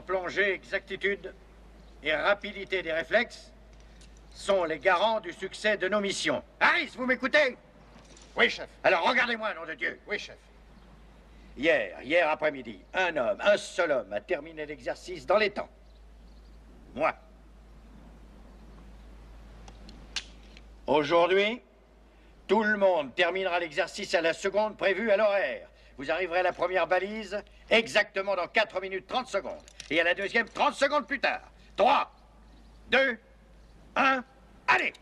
plongée, exactitude et rapidité des réflexes sont les garants du succès de nos missions. Harris, vous m'écoutez? Oui, chef. Alors regardez-moi, nom de Dieu. Oui, chef. Hier après-midi, un seul homme a terminé l'exercice dans les temps. Moi. Aujourd'hui, tout le monde terminera l'exercice à la seconde prévue à l'horaire. Vous arriverez à la première balise exactement dans 4 minutes 30 secondes. Et à la deuxième, 30 secondes plus tard. 3, 2, 1, allez!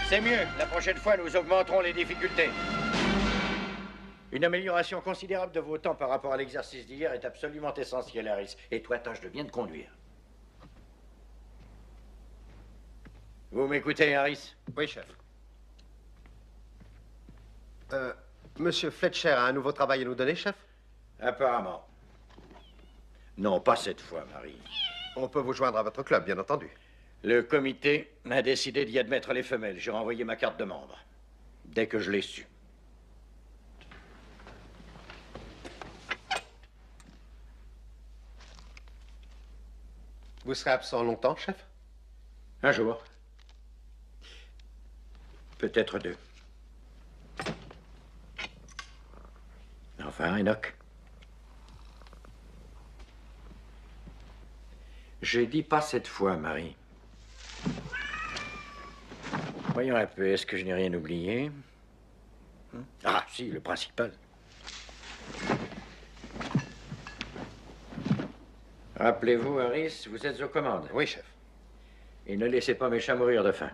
C'est mieux. La prochaine fois, nous augmenterons les difficultés. Une amélioration considérable de vos temps par rapport à l'exercice d'hier est absolument essentielle, Harris. Et toi, tâche de bien te conduire. Vous m'écoutez, Harris? Oui, chef. Monsieur Fletcher a un nouveau travail à nous donner, chef? Apparemment. Non, pas cette fois, Marie. On peut vous joindre à votre club, bien entendu. Le comité a décidé d'y admettre les femelles. J'ai renvoyé ma carte de membre. Dès que je l'ai su. Vous serez absent longtemps, chef? Un jour. Peut-être 2. Enfin, Enoch. J'ai dit pas cette fois, Marie. Voyons un peu, est-ce que je n'ai rien oublié? Ah, si, le principal. Rappelez-vous, Harris, vous êtes aux commandes. Oui, chef. Et ne laissez pas mes chats mourir de faim.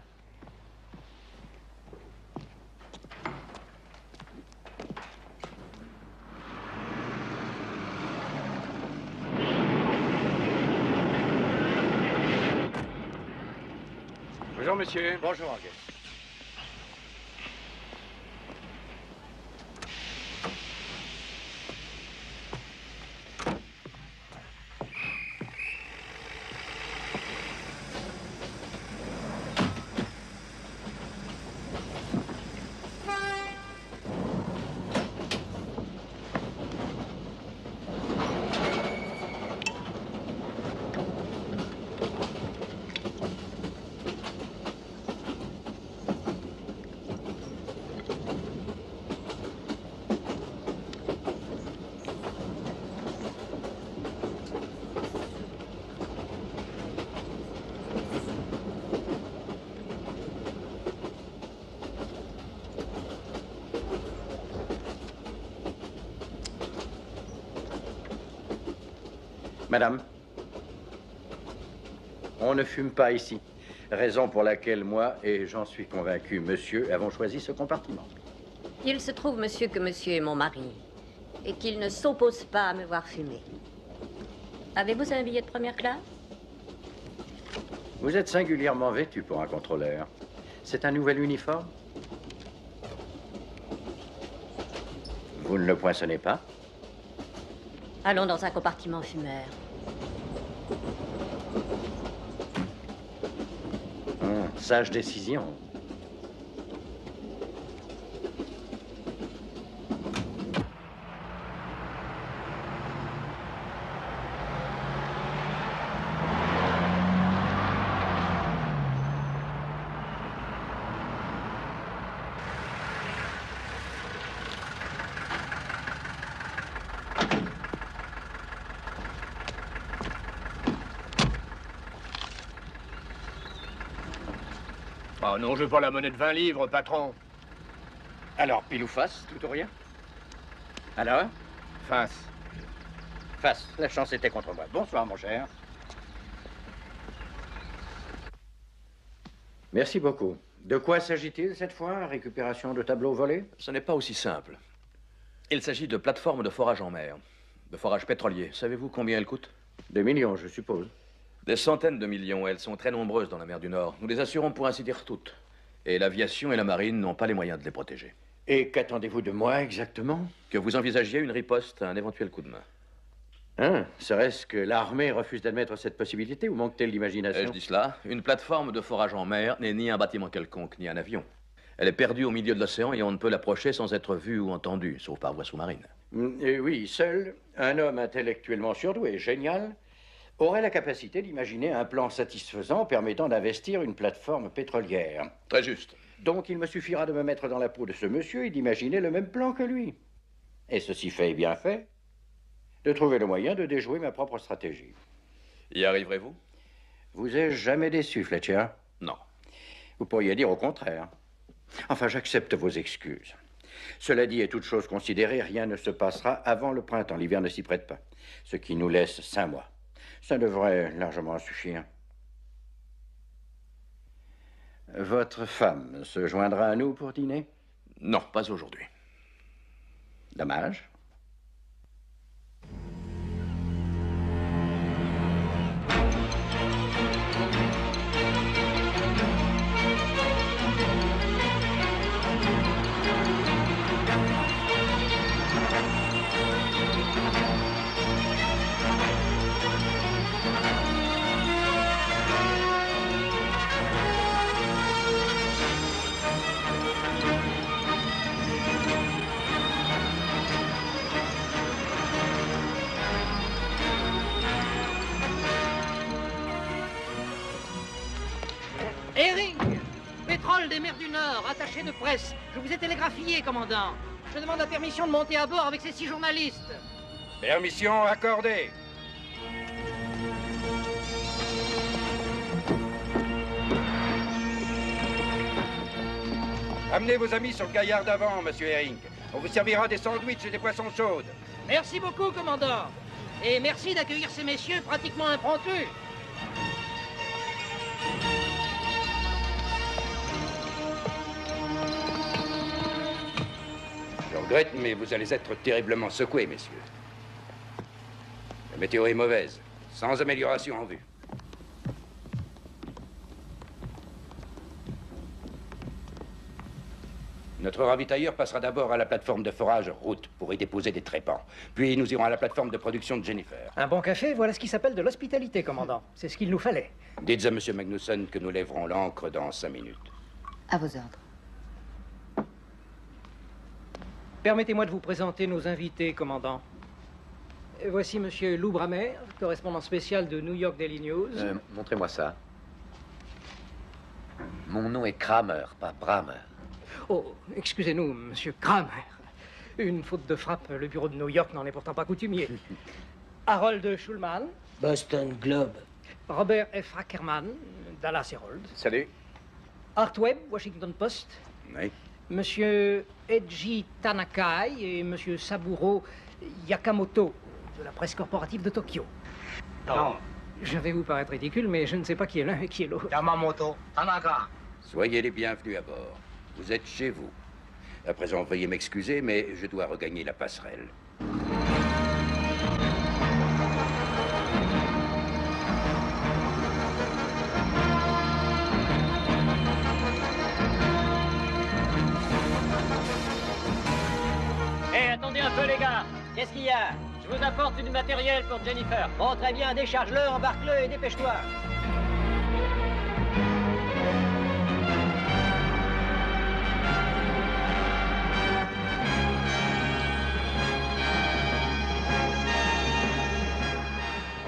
Bonjour, monsieur. Bonjour, Angus. Madame, on ne fume pas ici. Raison pour laquelle moi, et j'en suis convaincu, monsieur, avons choisi ce compartiment. Il se trouve, monsieur, que monsieur est mon mari et qu'il ne s'oppose pas à me voir fumer. Avez-vous un billet de première classe? Vous êtes singulièrement vêtu pour un contrôleur. C'est un nouvel uniforme? Vous ne le poinçonnez pas? Allons dans un compartiment fumeur. Sage décision. Oh non, je veux pas la monnaie de 20 livres, patron. Alors, pile ou face, tout ou rien? Alors? Face. Face. La chance était contre moi. Bonsoir, mon cher. Merci beaucoup. De quoi s'agit-il cette fois? Récupération de tableaux volés? Ce n'est pas aussi simple. Il s'agit de plateformes de forage en mer, de forage pétrolier. Savez-vous combien elles coûtent? 2 millions, je suppose. Des centaines de millions. Elles sont très nombreuses dans la mer du Nord. Nous les assurons pour ainsi dire toutes. Et l'aviation et la marine n'ont pas les moyens de les protéger. Et qu'attendez-vous de moi exactement? Que vous envisagiez une riposte à un éventuel coup de main. Hein? Serait-ce que l'armée refuse d'admettre cette possibilité ou manque-t-elle d'imagination? Je dis cela. Une plateforme de forage en mer n'est ni un bâtiment quelconque, ni un avion. Elle est perdue au milieu de l'océan et on ne peut l'approcher sans être vu ou entendu, sauf par voie sous-marine. Oui, seul un homme intellectuellement surdoué, génial, aurait la capacité d'imaginer un plan satisfaisant permettant d'investir une plateforme pétrolière. Très juste. Donc il me suffira de me mettre dans la peau de ce monsieur et d'imaginer le même plan que lui. Et ceci fait et bien fait, de trouver le moyen de déjouer ma propre stratégie. Y arriverez-vous? Vous ai-je jamais déçu, Fletcher? Non. Vous pourriez dire au contraire. Enfin, j'accepte vos excuses. Cela dit, et toute chose considérée, rien ne se passera avant le printemps. L'hiver ne s'y prête pas. Ce qui nous laisse 5 mois. Ça devrait largement suffire. Votre femme se joindra à nous pour dîner? Non, pas aujourd'hui. Dommage. Herring! Pétrole des mers du Nord, attaché de presse. Je vous ai télégraphié, commandant. Je demande la permission de monter à bord avec ces 6 journalistes. Permission accordée. Amenez vos amis sur le gaillard d'avant, monsieur Herring. On vous servira des sandwichs et des poissons chaudes. Merci beaucoup, commandant. Et merci d'accueillir ces messieurs pratiquement impromptus. Je regrette, mais vous allez être terriblement secoués, messieurs. La météo est mauvaise, sans amélioration en vue. Notre ravitailleur passera d'abord à la plateforme de forage route pour y déposer des trépans. Puis nous irons à la plateforme de production de Jennifer. Un bon café, voilà ce qui s'appelle de l'hospitalité, commandant. C'est ce qu'il nous fallait. Dites à monsieur Magnusson que nous lèverons l'ancre dans 5 minutes. À vos ordres. Permettez-moi de vous présenter nos invités, commandant. Voici monsieur Lou Bramer, correspondant spécial de New York Daily News. Montrez-moi ça. Mon nom est Kramer, pas Bramer. Oh, excusez-nous, monsieur Kramer. Une faute de frappe, le bureau de New York n'en est pourtant pas coutumier. Harold Schulman. Boston Globe. Robert F. Ackerman, Dallas Herald. Salut. Art Webb, Washington Post. Oui. Monsieur Eiji Tanakai et monsieur Saburo Yakamoto, de la presse corporative de Tokyo. Non. Je vais vous paraître ridicule, mais je ne sais pas qui est l'un et qui est l'autre. Yamamoto. Tanaka. Soyez les bienvenus à bord. Vous êtes chez vous. À présent, veuillez m'excuser, mais je dois regagner la passerelle. qu'il y a? Je vous apporte du matériel pour Jennifer. Bon, très bien, décharge-le, embarque-le et dépêche-toi.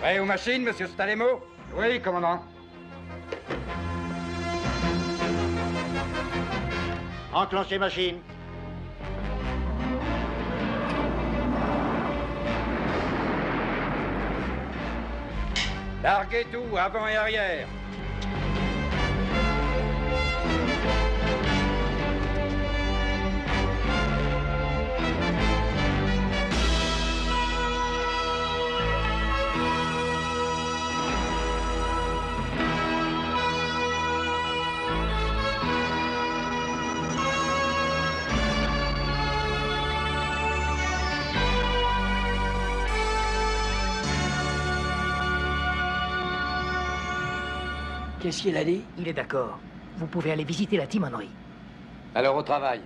Prêt aux machines, monsieur Stalemo? Oui, commandant. Enclenchez machine. Larguez tout, avant et arrière. Qu'est-ce qu'il a dit? Il est d'accord. Vous pouvez aller visiter la timonerie. Alors au travail.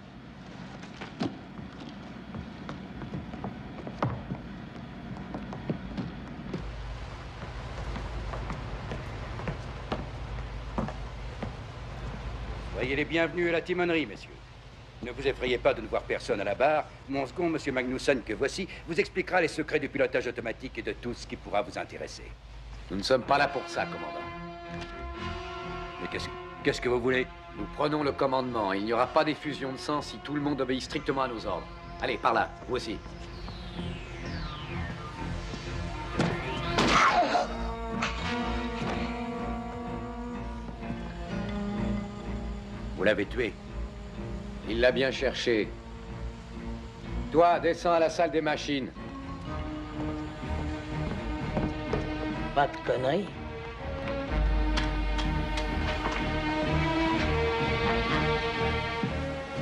Soyez les bienvenus à la timonerie, messieurs. Ne vous effrayez pas de ne voir personne à la barre. Mon second, monsieur Magnusson, que voici, vous expliquera les secrets du pilotage automatique et de tout ce qui pourra vous intéresser. Nous ne sommes pas là pour ça, commandant. Mais qu'est-ce que vous voulez? Nous prenons le commandement. Il n'y aura pas d'effusion de sang si tout le monde obéit strictement à nos ordres. Allez, par là, vous aussi. Vous l'avez tué. Il l'a bien cherché. Toi, descends à la salle des machines. Pas de conneries.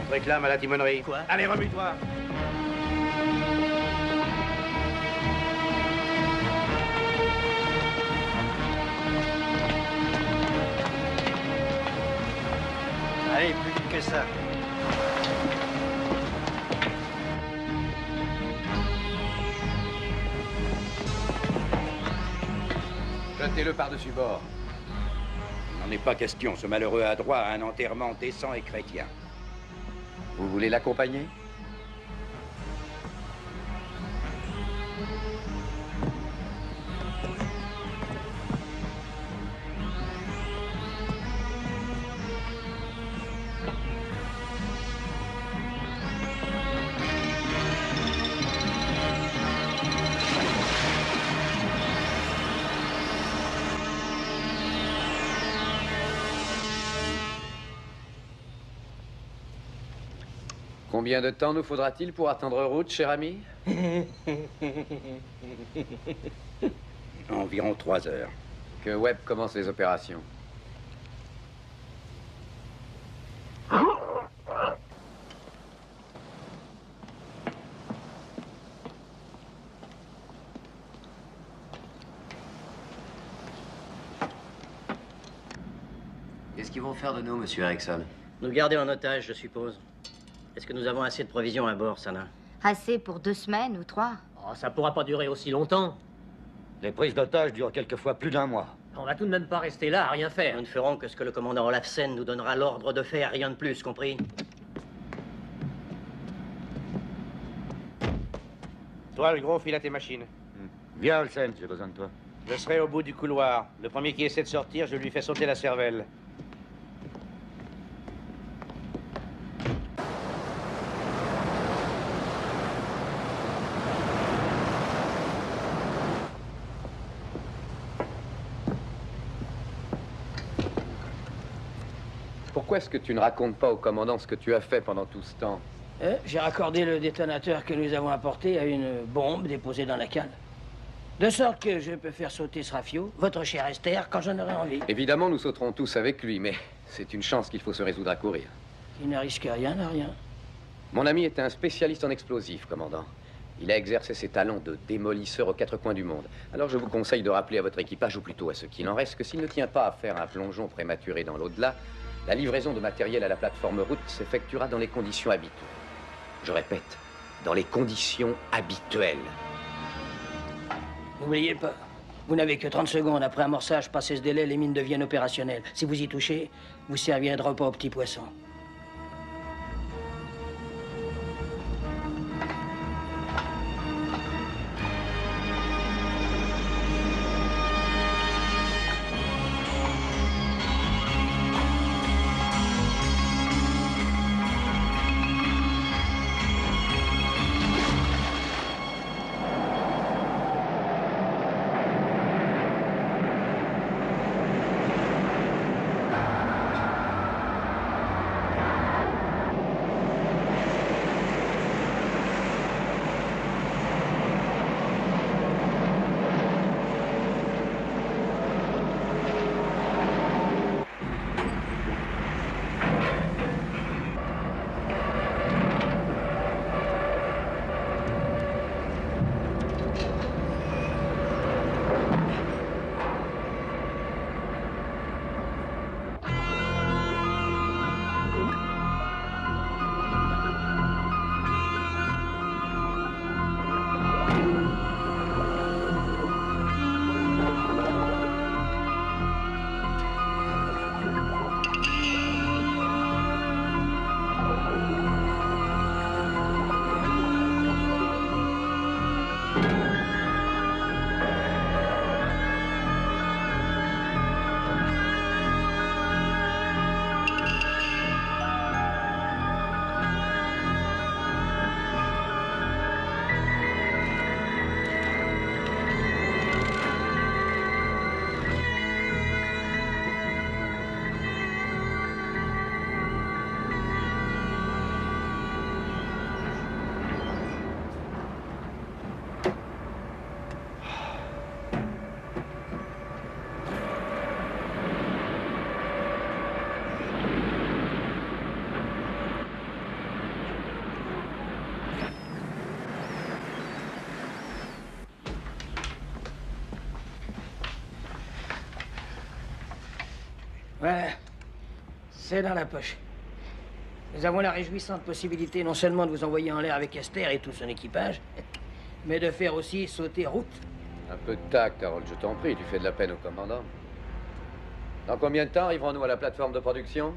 Réclame à la timonerie. Quoi? Allez, remue-toi. Allez, plus vite que ça. Jetez-le par-dessus bord. Il n'en est pas question. Ce malheureux a droit à un enterrement décent et chrétien. Vous voulez l'accompagner? Combien de temps nous faudra-t-il pour attendre route, cher ami? Environ 3 heures. Que Webb commence les opérations. Qu'est-ce qu'ils vont faire de nous, monsieur Erickson? Nous garder en otage, je suppose. Est-ce que nous avons assez de provisions à bord, Sana? Assez pour 2 semaines ou 3. Oh, ça pourra pas durer aussi longtemps. Les prises d'otages durent quelquefois plus d'1 mois. On va tout de même pas rester là à rien faire. Nous ne ferons que ce que le commandant Olafsen nous donnera l'ordre de faire, rien de plus, compris? Toi, le gros, file à tes machines. Viens, Olsen, j'ai besoin de toi. Je serai au bout du couloir. Le premier qui essaie de sortir, je lui fais sauter la cervelle. Pourquoi est-ce que tu ne racontes pas au commandant ce que tu as fait pendant tout ce temps? J'ai raccordé le détonateur que nous avons apporté à une bombe déposée dans la cale. De sorte que je peux faire sauter ce rafio, votre cher Esther, quand j'en aurai envie. Évidemment, nous sauterons tous avec lui, mais c'est une chance qu'il faut se résoudre à courir. Qui ne risque rien n'a rien. Mon ami est un spécialiste en explosifs, commandant. Il a exercé ses talents de démolisseur aux 4 coins du monde. Alors je vous conseille de rappeler à votre équipage, ou plutôt à ce qu'il en reste, que s'il ne tient pas à faire un plongeon prématuré dans l'au-delà, la livraison de matériel à la plateforme route s'effectuera dans les conditions habituelles. Je répète, dans les conditions habituelles. N'oubliez pas, vous n'avez que 30 secondes. Après amorçage, passé ce délai, les mines deviennent opérationnelles. Si vous y touchez, vous servirez de repas aux petits poissons. Voilà. C'est dans la poche. Nous avons la réjouissante possibilité non seulement de vous envoyer en l'air avec Esther et tout son équipage, mais de faire aussi sauter route. Un peu de tact, Harold, je t'en prie, tu fais de la peine au commandant. Dans combien de temps arriverons-nous à la plateforme de production?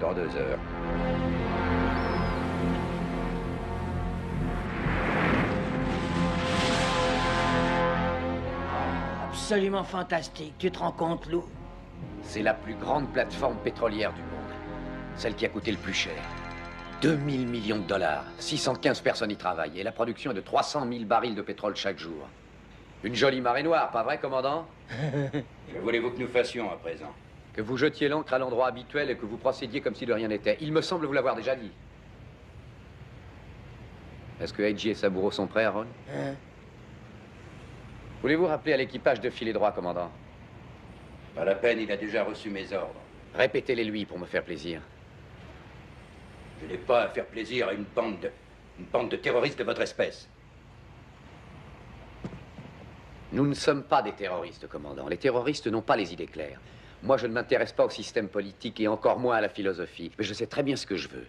Dans 2 heures. Absolument fantastique. Tu te rends compte, Lou? C'est la plus grande plateforme pétrolière du monde. Celle qui a coûté le plus cher. 2000 millions de dollars. 615 personnes y travaillent. Et la production est de 300 000 barils de pétrole chaque jour. Une jolie marée noire, pas vrai, commandant? Que voulez-vous que nous fassions à présent? Que vous jetiez l'ancre à l'endroit habituel et que vous procédiez comme si de rien n'était. Il me semble vous l'avoir déjà dit. Est-ce que Hedgie et Saburo sont prêts, Harold? Voulez-vous rappeler à l'équipage de filer droit, commandant? Pas la peine, il a déjà reçu mes ordres. Répétez-les lui pour me faire plaisir. Je n'ai pas à faire plaisir à une bande de terroristes de votre espèce. Nous ne sommes pas des terroristes, commandant. Les terroristes n'ont pas les idées claires. Moi, je ne m'intéresse pas au système politique et encore moins à la philosophie. Mais je sais très bien ce que je veux.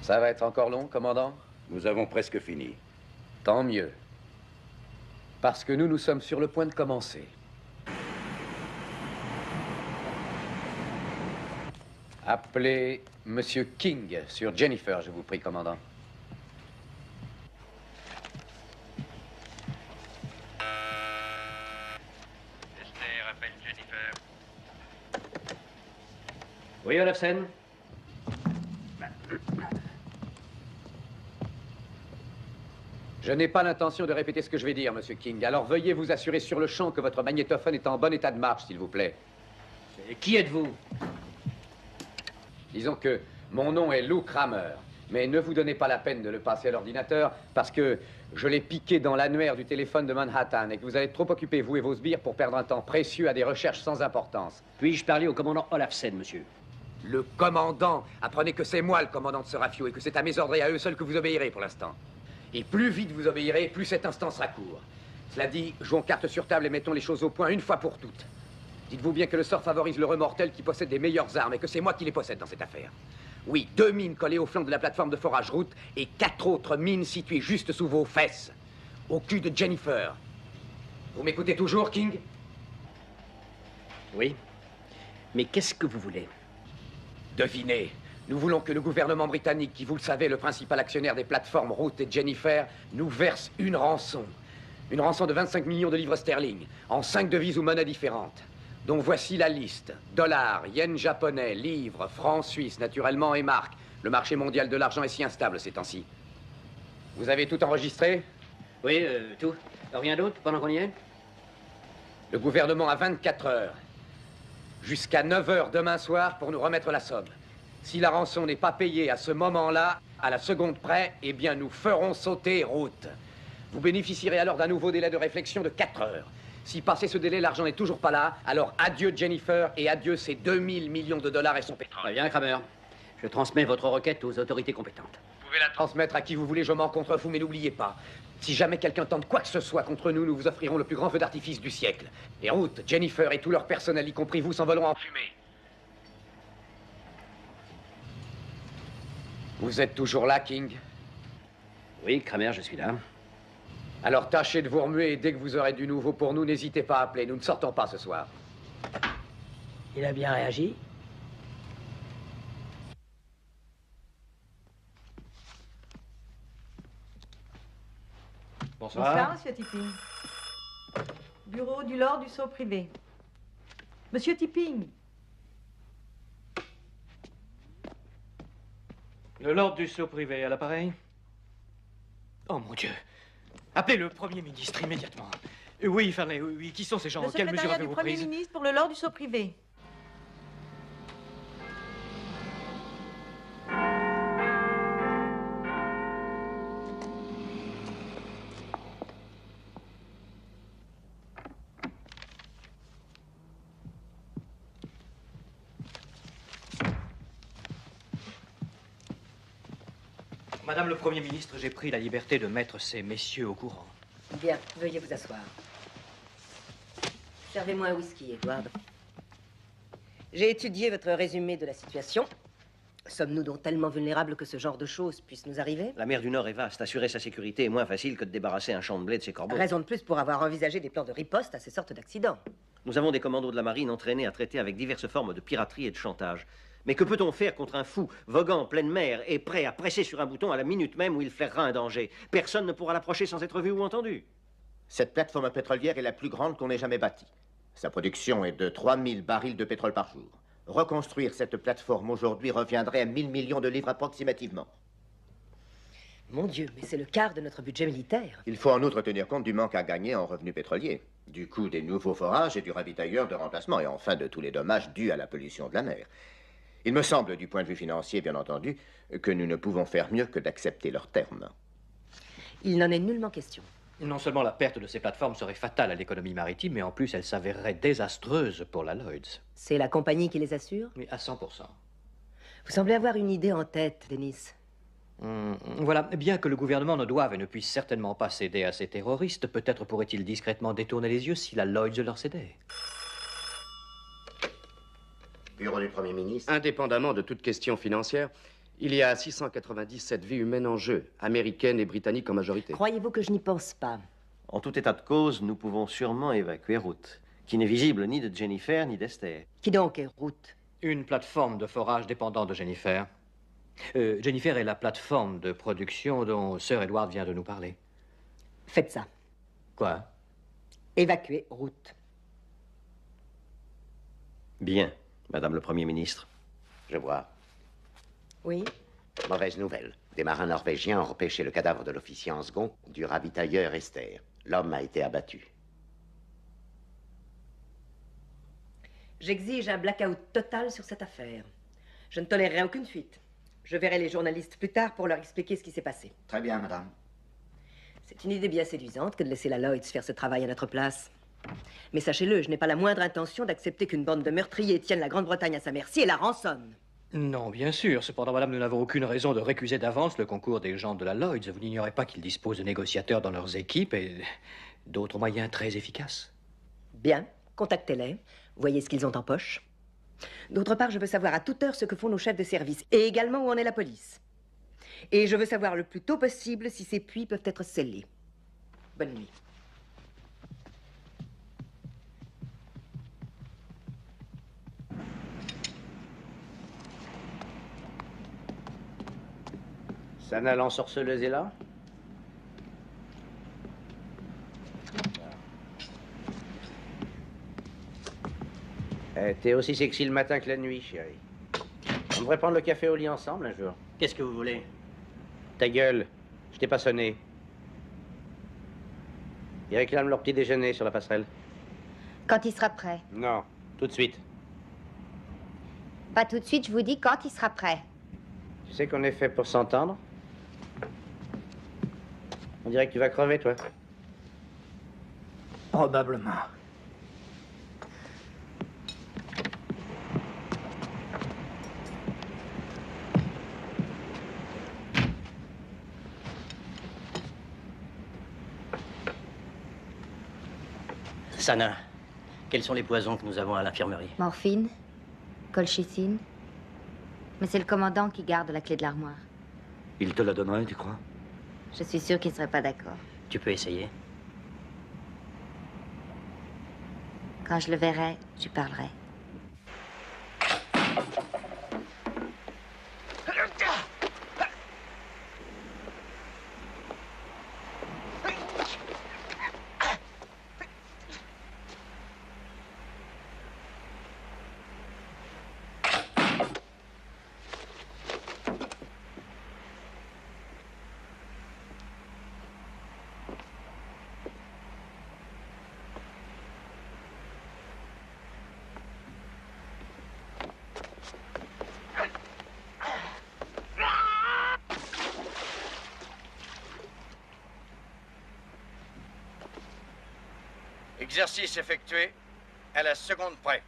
Ça va être encore long, commandant? Nous avons presque fini. Tant mieux. Parce que nous sommes sur le point de commencer. Appelez Monsieur King sur Jennifer, je vous prie, commandant. Oui, Olafsen. Je n'ai pas l'intention de répéter ce que je vais dire, Monsieur King. Alors veuillez vous assurer sur le champ que votre magnétophone est en bon état de marche, s'il vous plaît. Et qui êtes-vous? Disons que mon nom est Lou Kramer. Mais ne vous donnez pas la peine de le passer à l'ordinateur parce que je l'ai piqué dans l'annuaire du téléphone de Manhattan et que vous allez être trop occupés, vous et vos sbires, pour perdre un temps précieux à des recherches sans importance. Puis-je parler au commandant Olafsen, monsieur? Le commandant? Apprenez que c'est moi le commandant de ce rafio et que c'est à mes ordres et à eux seuls que vous obéirez pour l'instant. Et plus vite vous obéirez, plus cet instant sera court. Cela dit, jouons carte sur table et mettons les choses au point une fois pour toutes. Dites-vous bien que le sort favorise le remortel qui possède les meilleures armes et que c'est moi qui les possède dans cette affaire. Oui, 2 mines collées au flanc de la plateforme de forage route et 4 autres mines situées juste sous vos fesses, au cul de Jennifer. Vous m'écoutez toujours, King? Oui. Mais qu'est-ce que vous voulez? Devinez. Nous voulons que le gouvernement britannique, qui, vous le savez, est le principal actionnaire des plateformes Route et Jennifer, nous verse une rançon. Une rançon de 25 millions de livres sterling, en 5 devises ou monnaies différentes. Donc voici la liste. Dollars, yens japonais, livres, francs suisses, naturellement, et marques. Le marché mondial de l'argent est si instable ces temps-ci. Vous avez tout enregistré? Oui, tout. Rien d'autre pendant qu'on y est? Le gouvernement a 24 heures. Jusqu'à 9 heures demain soir pour nous remettre la somme. Si la rançon n'est pas payée à ce moment-là, à la seconde près, eh bien nous ferons sauter Route. Vous bénéficierez alors d'un nouveau délai de réflexion de 4 heures. Si passé ce délai, l'argent n'est toujours pas là, alors adieu Jennifer et adieu ces 2000 millions de dollars et son pétrole. Très bien, Kramer. Je transmets votre requête aux autorités compétentes. Vous pouvez la transmettre à qui vous voulez, je m'en contre vous, mais n'oubliez pas. Si jamais quelqu'un tente quoi que ce soit contre nous, nous vous offrirons le plus grand feu d'artifice du siècle. Et Route, Jennifer et tout leur personnel, y compris vous, s'envoleront en fumée. Vous êtes toujours là, King? Oui, Kramer, je suis là. Alors tâchez de vous remuer et dès que vous aurez du nouveau pour nous, n'hésitez pas à appeler. Nous ne sortons pas ce soir. Il a bien réagi. Bonsoir. Bonsoir, Monsieur Tipping. Bureau du Lord du Sceau privé. Monsieur Tipping. Le Lord du Sceau privé à l'appareil? Oh mon Dieu! Appelez le Premier ministre immédiatement. Oui, Farley, oui. Qui sont ces gens? Le Quelles mesures secrétariat du avez-vous Premier prises? ministre pour le Lord du Sceau privé. Madame le Premier ministre, j'ai pris la liberté de mettre ces messieurs au courant. Bien, veuillez vous asseoir. Servez-moi un whisky, Edward. J'ai étudié votre résumé de la situation. Sommes-nous donc tellement vulnérables que ce genre de choses puisse nous arriver? La mer du Nord est vaste. Assurer sa sécurité est moins facile que de débarrasser un champ de blé de ses corbeaux. Raison de plus pour avoir envisagé des plans de riposte à ces sortes d'accidents. Nous avons des commandos de la marine entraînés à traiter avec diverses formes de piraterie et de chantage. Mais que peut-on faire contre un fou, voguant en pleine mer et prêt à presser sur un bouton à la minute même où il flairera un danger? Personne ne pourra l'approcher sans être vu ou entendu. Cette plateforme pétrolière est la plus grande qu'on ait jamais bâtie. Sa production est de 3000 barils de pétrole par jour. Reconstruire cette plateforme aujourd'hui reviendrait à 1000 millions de livres approximativement. Mon Dieu, mais c'est le quart de notre budget militaire. Il faut en outre tenir compte du manque à gagner en revenus pétroliers, du coût des nouveaux forages et du ravitailleur de remplacement, et enfin de tous les dommages dus à la pollution de la mer. Il me semble, du point de vue financier, bien entendu, que nous ne pouvons faire mieux que d'accepter leurs termes. Il n'en est nullement question. Non seulement la perte de ces plateformes serait fatale à l'économie maritime, mais en plus elle s'avérerait désastreuse pour la Lloyds. C'est la compagnie qui les assure? Oui, à 100%. Vous semblez avoir une idée en tête, Dennis. Voilà, bien que le gouvernement ne doive et ne puisse certainement pas céder à ces terroristes, peut-être pourrait-il discrètement détourner les yeux si la Lloyds leur cédait. Bureau du Premier ministre. Indépendamment de toute question financière, il y a 697 vies humaines en jeu, américaines et britanniques en majorité. Croyez-vous que je n'y pense pas? En tout état de cause, nous pouvons sûrement évacuer Route, qui n'est visible ni de Jennifer ni d'Esther. Qui donc est Route? Une plateforme de forage dépendant de Jennifer. Jennifer est la plateforme de production dont Sir Edward vient de nous parler. Faites ça. Quoi? Évacuer Route. Bien, Madame le Premier ministre. Je vois. Oui? Mauvaise nouvelle. Des marins norvégiens ont repêché le cadavre de l'officier en second du ravitailleur Esther. L'homme a été abattu. J'exige un blackout total sur cette affaire. Je ne tolérerai aucune fuite. Je verrai les journalistes plus tard pour leur expliquer ce qui s'est passé. Très bien, madame. C'est une idée bien séduisante que de laisser la Lloyds faire ce travail à notre place. Mais sachez-le, je n'ai pas la moindre intention d'accepter qu'une bande de meurtriers tienne la Grande-Bretagne à sa merci et la rançonne. Non, bien sûr. Cependant, madame, nous n'avons aucune raison de récuser d'avance le concours des gens de la Lloyds. Vous n'ignorez pas qu'ils disposent de négociateurs dans leurs équipes et d'autres moyens très efficaces. Bien, contactez-les. Voyez ce qu'ils ont en poche. D'autre part, je veux savoir à toute heure ce que font nos chefs de service et également où en est la police. Et je veux savoir le plus tôt possible si ces puits peuvent être scellés. Bonne nuit. Sana l'ensorceleuse est là? T'es aussi sexy le matin que la nuit, chérie. On devrait prendre le café au lit ensemble un jour. Qu'est-ce que vous voulez? Ta gueule, je t'ai pas sonné. Ils réclament leur petit déjeuner sur la passerelle. Quand il sera prêt. Non, tout de suite. Pas tout de suite, je vous dis quand il sera prêt. Tu sais qu'on est fait pour s'entendre? On dirait que tu vas crever, toi. Probablement. Sana, quels sont les poisons que nous avons à l'infirmerie? Morphine, colchicine. Mais c'est le commandant qui garde la clé de l'armoire. Il te la donnerait, tu crois? Je suis sûre qu'il ne serait pas d'accord. Tu peux essayer. Quand je le verrai, je parlerai. Exercice effectué à la seconde près.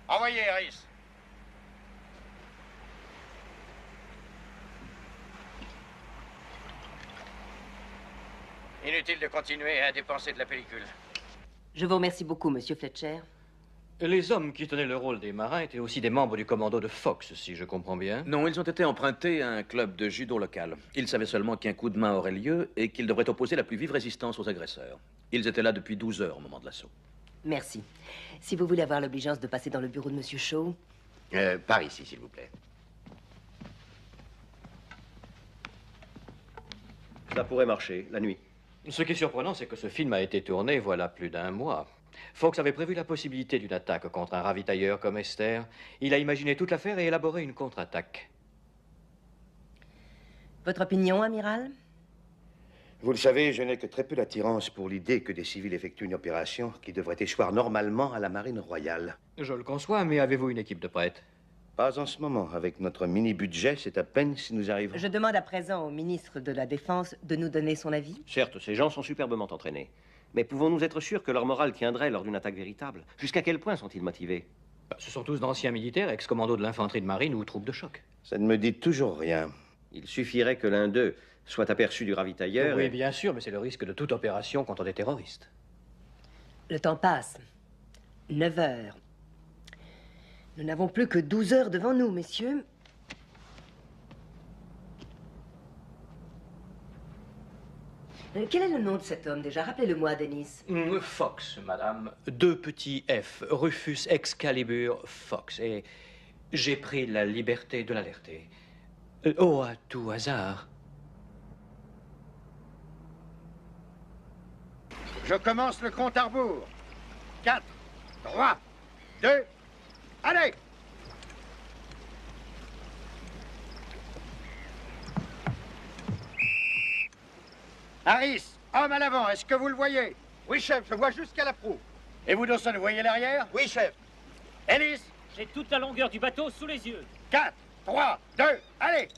Envoyez, Harris. Inutile de continuer à dépenser de la pellicule. Je vous remercie beaucoup, monsieur Fletcher. Les hommes qui tenaient le rôle des marins étaient aussi des membres du commando de Fox, si je comprends bien. Non, ils ont été empruntés à un club de judo local. Ils savaient seulement qu'un coup de main aurait lieu et qu'ils devraient opposer la plus vive résistance aux agresseurs. Ils étaient là depuis 12 heures au moment de l'assaut. Merci. Si vous voulez avoir l'obligeance de passer dans le bureau de monsieur Shaw... Par ici, s'il vous plaît. Ça pourrait marcher, la nuit. Ce qui est surprenant, c'est que ce film a été tourné voilà plus d'un mois. Fox avait prévu la possibilité d'une attaque contre un ravitailleur comme Esther. Il a imaginé toute l'affaire et élaboré une contre-attaque. Votre opinion, amiral? Vous le savez, je n'ai que très peu d'attirance pour l'idée que des civils effectuent une opération qui devrait échoir normalement à la marine royale. Je le conçois, mais avez-vous une équipe de prêtres? Pas en ce moment. Avec notre mini-budget, c'est à peine si nous arrivons. Je demande à présent au ministre de la Défense de nous donner son avis. Certes, ces gens sont superbement entraînés. Mais pouvons-nous être sûrs que leur morale tiendrait lors d'une attaque véritable? Jusqu'à quel point sont-ils motivés? Ce sont tous d'anciens militaires, ex-commandos de l'infanterie de marine ou troupes de choc. Ça ne me dit toujours rien. Il suffirait que l'un d'eux soit aperçu du ravitailleur. Oui, bien sûr, mais c'est le risque de toute opération contre des terroristes. Le temps passe. 9 heures. Nous n'avons plus que 12 heures devant nous, messieurs. Quel est le nom de cet homme, déjà? Rappelez-le-moi, Denis. Fox, madame. 2 petits F. Rufus Excalibur Fox. Et j'ai pris la liberté de l'alerter. Oh, à tout hasard. Je commence le compte à rebours. 4, 3, 2, allez! Harris, homme à l'avant, est-ce que vous le voyez? Oui, chef, je vois jusqu'à la proue. Et vous, Dawson, vous voyez l'arrière? Oui, chef. Ellis? J'ai toute la longueur du bateau sous les yeux. 4, 3, 2, allez!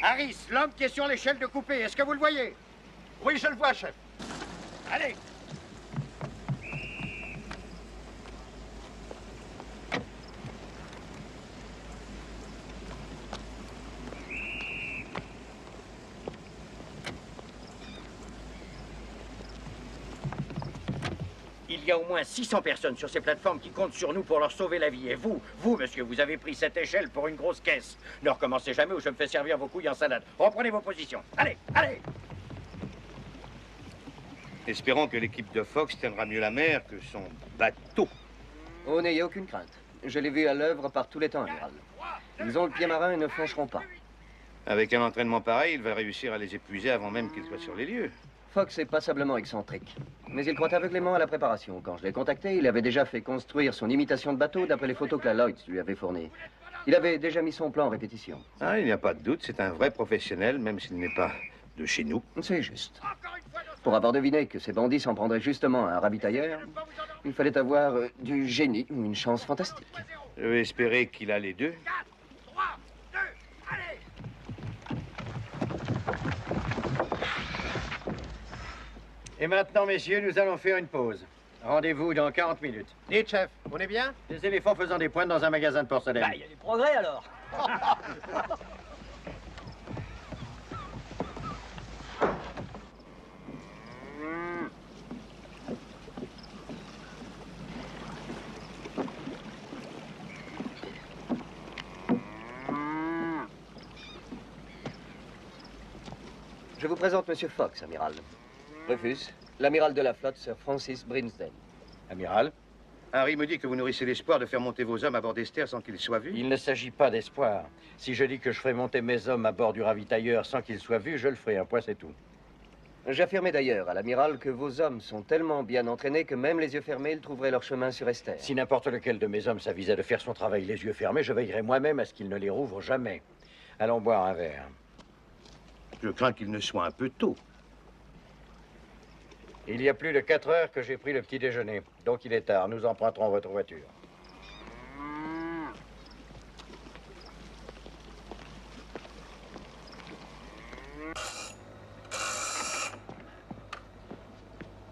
Harris, l'homme qui est sur l'échelle de coupée, est-ce que vous le voyez? Oui, je le vois, chef. Allez! Il y a au moins 600 personnes sur ces plateformes qui comptent sur nous pour leur sauver la vie. Et vous, monsieur, vous avez pris cette échelle pour une grosse caisse. Ne recommencez jamais ou je me fais servir vos couilles en salade. Reprenez vos positions. Allez, allez! Espérons que l'équipe de Fox tiendra mieux la mer que son bateau. Oh, n'ayez aucune crainte. Je l'ai vu à l'œuvre par tous les temps, amiral. Ils ont le pied marin et ne flancheront pas. Avec un entraînement pareil, il va réussir à les épuiser avant même qu'ils soient sur les lieux. Fox est passablement excentrique. Mais il croit aveuglément à la préparation. Quand je l'ai contacté, il avait déjà fait construire son imitation de bateau d'après les photos que la Lloyds lui avait fournies. Il avait déjà mis son plan en répétition. Ah, il n'y a pas de doute, c'est un vrai professionnel, même s'il n'est pas de chez nous. C'est juste. Pour avoir deviné que ces bandits s'en prendraient justement à un ravitailleur, il fallait avoir du génie ou une chance fantastique. Je vais espérer qu'il a les deux. Et maintenant, messieurs, nous allons faire une pause. Rendez-vous dans 40 minutes. Dites, chef, on est bien? Des éléphants faisant des pointes dans un magasin de porcelaine. Il y a du progrès alors. Je vous présente Monsieur Fox, amiral. Rufus, l'amiral de la flotte, Sir Francis Brinsden. Amiral, Harry me dit que vous nourrissez l'espoir de faire monter vos hommes à bord d'Esther sans qu'ils soient vus. Il ne s'agit pas d'espoir. Si je dis que je ferai monter mes hommes à bord du ravitailleur sans qu'ils soient vus, je le ferai. Un point, c'est tout. J'affirmais d'ailleurs à l'amiral que vos hommes sont tellement bien entraînés que même les yeux fermés, ils trouveraient leur chemin sur Esther. Si n'importe lequel de mes hommes s'avisait de faire son travail les yeux fermés, je veillerai moi-même à ce qu'il ne les rouvre jamais. Allons boire un verre. Je crains qu'il ne soit un peu tôt. Il y a plus de 4 heures que j'ai pris le petit déjeuner. Donc il est tard. Nous emprunterons votre voiture.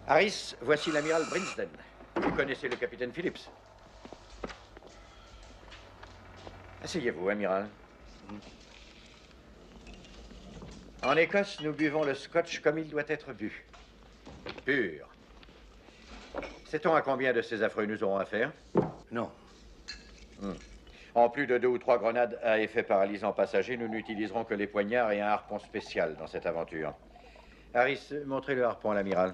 Harris, voici l'amiral Brinsden. Vous connaissez le capitaine Phillips. Asseyez-vous, amiral. En Écosse, nous buvons le scotch comme il doit être bu. Pur. Sait-on à combien de ces affreux nous aurons affaire? Non. En plus de 2 ou 3 grenades à effet paralysant passager, nous n'utiliserons que les poignards et un harpon spécial dans cette aventure. Harris, montrez le harpon à l'amiral.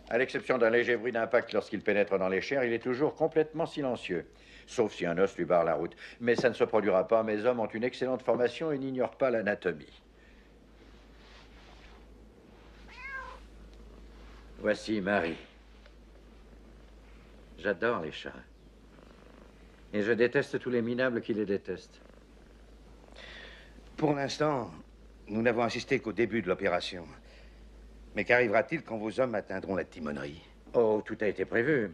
À l'exception d'un léger bruit d'impact lorsqu'il pénètre dans les chairs, il est toujours complètement silencieux. Sauf si un os lui barre la route. Mais ça ne se produira pas. Mes hommes ont une excellente formation et n'ignorent pas l'anatomie. Voici Marie. J'adore les chats. Et je déteste tous les minables qui les détestent. Pour l'instant, nous n'avons assisté qu'au début de l'opération. Mais qu'arrivera-t-il quand vos hommes atteindront la timonerie? Oh, tout a été prévu.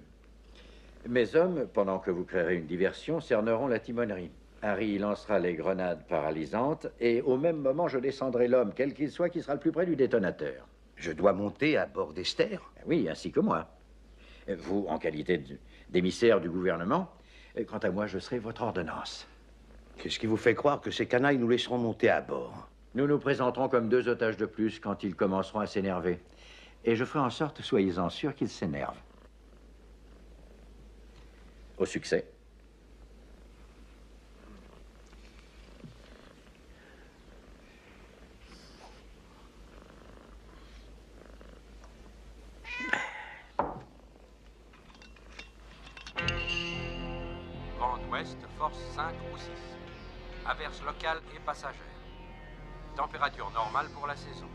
Mes hommes, pendant que vous créerez une diversion, cerneront la timonerie. Harry lancera les grenades paralysantes et au même moment, je descendrai l'homme, quel qu'il soit, qui sera le plus près du détonateur. Je dois monter à bord d'Esther? Oui, ainsi que moi. Vous, en qualité d'émissaire du gouvernement. Quant à moi, je serai votre ordonnance. Qu'est-ce qui vous fait croire que ces canailles nous laisseront monter à bord? Nous nous présenterons comme 2 otages de plus quand ils commenceront à s'énerver. Et je ferai en sorte, soyez-en sûrs, qu'ils s'énervent. Au succès. Vent d'ouest, force 5 ou 6. Averse locale et passagère. Température normale pour la saison.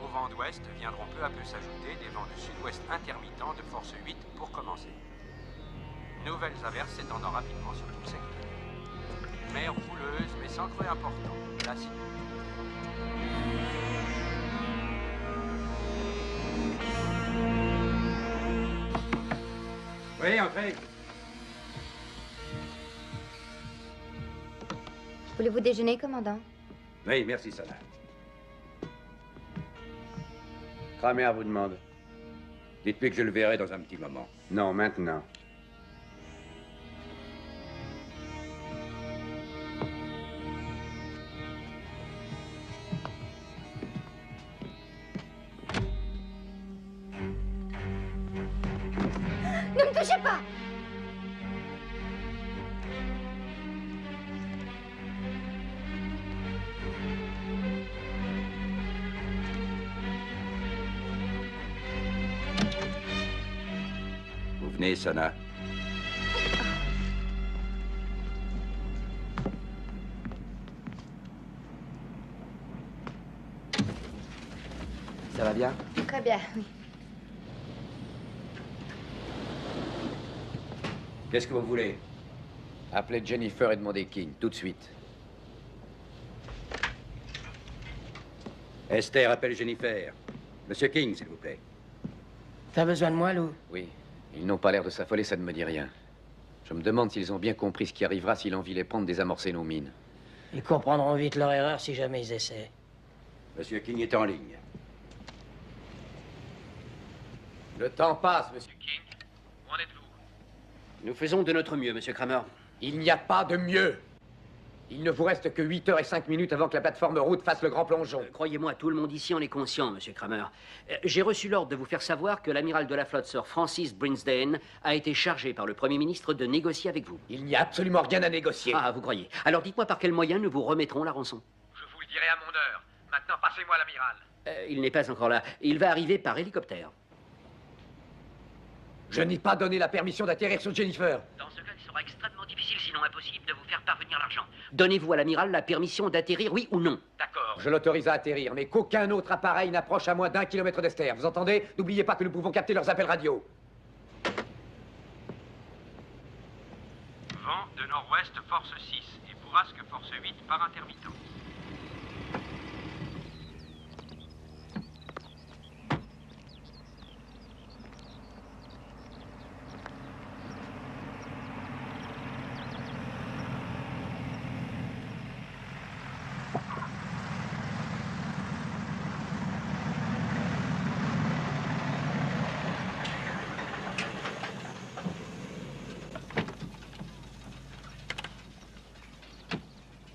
Au vent d'ouest viendront peu à peu s'ajouter des vents de sud-ouest intermittents de force 8 pour commencer. Nouvelles averses s'étendant rapidement sur tout le secteur. Mer houleuse, mais sans creux important. Classique. Oui, entrez. Voulez-vous déjeuner, commandant? Oui, merci, Sana. Kramer vous demande. Dites-lui que je le verrai dans un petit moment. Non, maintenant. Ne me touchez pas! Vous venez, Sana. Ça va bien? Très bien, oui. Qu'est-ce que vous voulez? Appelez Jennifer et demandez King, tout de suite. Esther, appelle Jennifer. Monsieur King, s'il vous plaît. T'as besoin de moi, Lou? Oui, ils n'ont pas l'air de s'affoler, ça ne me dit rien. Je me demande s'ils ont bien compris ce qui arrivera si l'envie les prend de désamorcer nos mines. Ils comprendront vite leur erreur si jamais ils essaient. Monsieur King est en ligne. Le temps passe, monsieur. King, où en êtes-vous? Nous faisons de notre mieux, monsieur Kramer. Il n'y a pas de mieux. Il ne vous reste que 8 heures et 5 minutes avant que la plateforme route fasse le grand plongeon. Croyez-moi, tout le monde ici en est conscient, monsieur Kramer. J'ai reçu l'ordre de vous faire savoir que l'amiral de la flotte, Sir Francis Brinsden, a été chargé par le Premier ministre de négocier avec vous. Il n'y a absolument rien à négocier. Ah, vous croyez? Alors dites-moi par quel moyen nous vous remettrons la rançon. Je vous le dirai à mon heure. Maintenant, passez-moi l'amiral. Il n'est pas encore là. Il va arriver par hélicoptère. Je n'ai pas donné la permission d'atterrir sur Jennifer. Dans ce cas, il sera extrêmement difficile, sinon impossible, de vous faire parvenir l'argent. Donnez-vous à l'amiral la permission d'atterrir, oui ou non? D'accord. Je l'autorise à atterrir, mais qu'aucun autre appareil n'approche à moins d'1 kilomètre d'Esther. Vous entendez? N'oubliez pas que nous pouvons capter leurs appels radio. Vent de nord-ouest, force 6. Et bourrasque, force 8 par intermittent.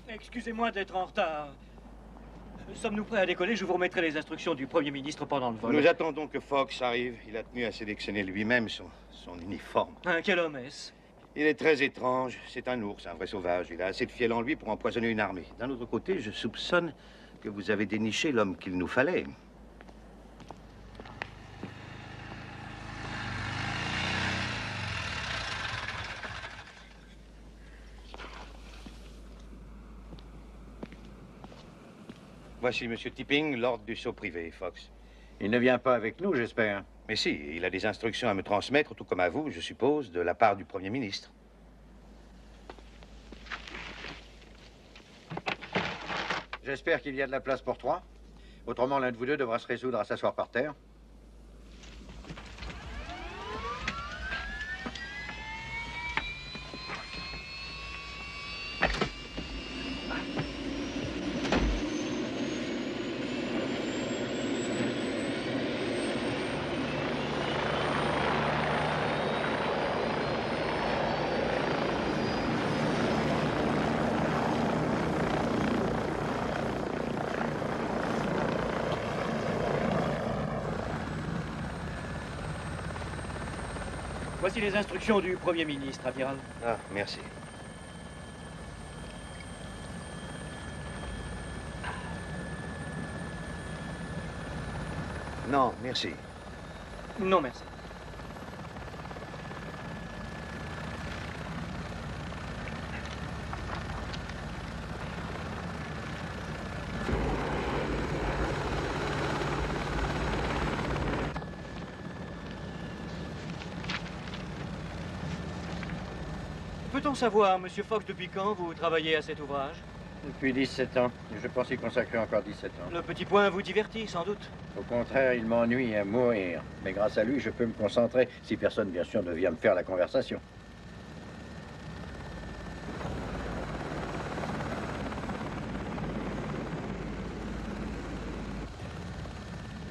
Excusez-moi d'être en retard. Sommes-nous prêts à décoller? Je vous remettrai les instructions du Premier ministre pendant le vol. Nous attendons que Fox arrive. Il a tenu à sélectionner lui-même son uniforme. Quel homme est-ce? Il est très étrange. C'est un ours, un vrai sauvage. Il a assez de fiel en lui pour empoisonner une armée. D'un autre côté, je soupçonne que vous avez déniché l'homme qu'il nous fallait. Voici M. Tipping, l'ordre du saut privé, Fox. Il ne vient pas avec nous, j'espère. Mais si, il a des instructions à me transmettre, tout comme à vous, je suppose, de la part du Premier ministre. J'espère qu'il y a de la place pour 3. Autrement, l'un de vous deux devra se résoudre à s'asseoir par terre. Voici les instructions du Premier ministre, amiral. Ah, merci. Non, merci. Non, merci. Peut-on savoir, Monsieur Fox, depuis quand vous travaillez à cet ouvrage? Depuis 17 ans. Je pense y consacrer encore 17 ans. Le petit point vous divertit, sans doute. Au contraire, il m'ennuie à mourir. Mais grâce à lui, je peux me concentrer, si personne, bien sûr, ne vient me faire la conversation.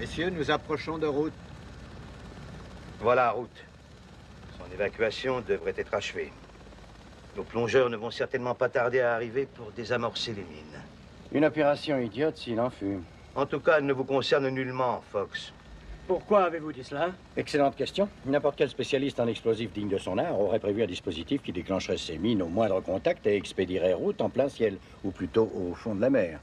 Messieurs, nous approchons de route. Voilà, route. Son évacuation devrait être achevée. Nos plongeurs ne vont certainement pas tarder à arriver pour désamorcer les mines. Une opération idiote s'il en fut. En tout cas, elle ne vous concerne nullement, Fox. Pourquoi avez-vous dit cela? Excellente question. N'importe quel spécialiste en explosifs digne de son art aurait prévu un dispositif qui déclencherait ces mines au moindre contact et expédierait route en plein ciel, ou plutôt au fond de la mer.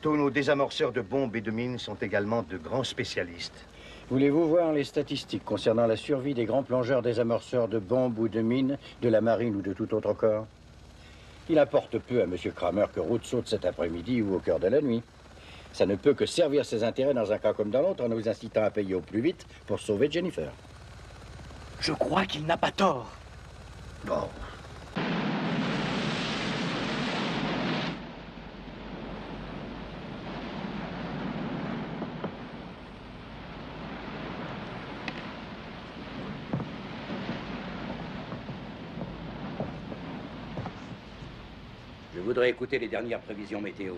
Tous nos désamorceurs de bombes et de mines sont également de grands spécialistes. Voulez-vous voir les statistiques concernant la survie des grands plongeurs désamorceurs de bombes ou de mines, de la marine ou de tout autre corps? Il importe peu à M. Kramer que route saute cet après-midi ou au cœur de la nuit. Ça ne peut que servir ses intérêts dans un cas comme dans l'autre en nous incitant à payer au plus vite pour sauver Jennifer. Je crois qu'il n'a pas tort. Bon. Je voudrais écouter les dernières prévisions météo.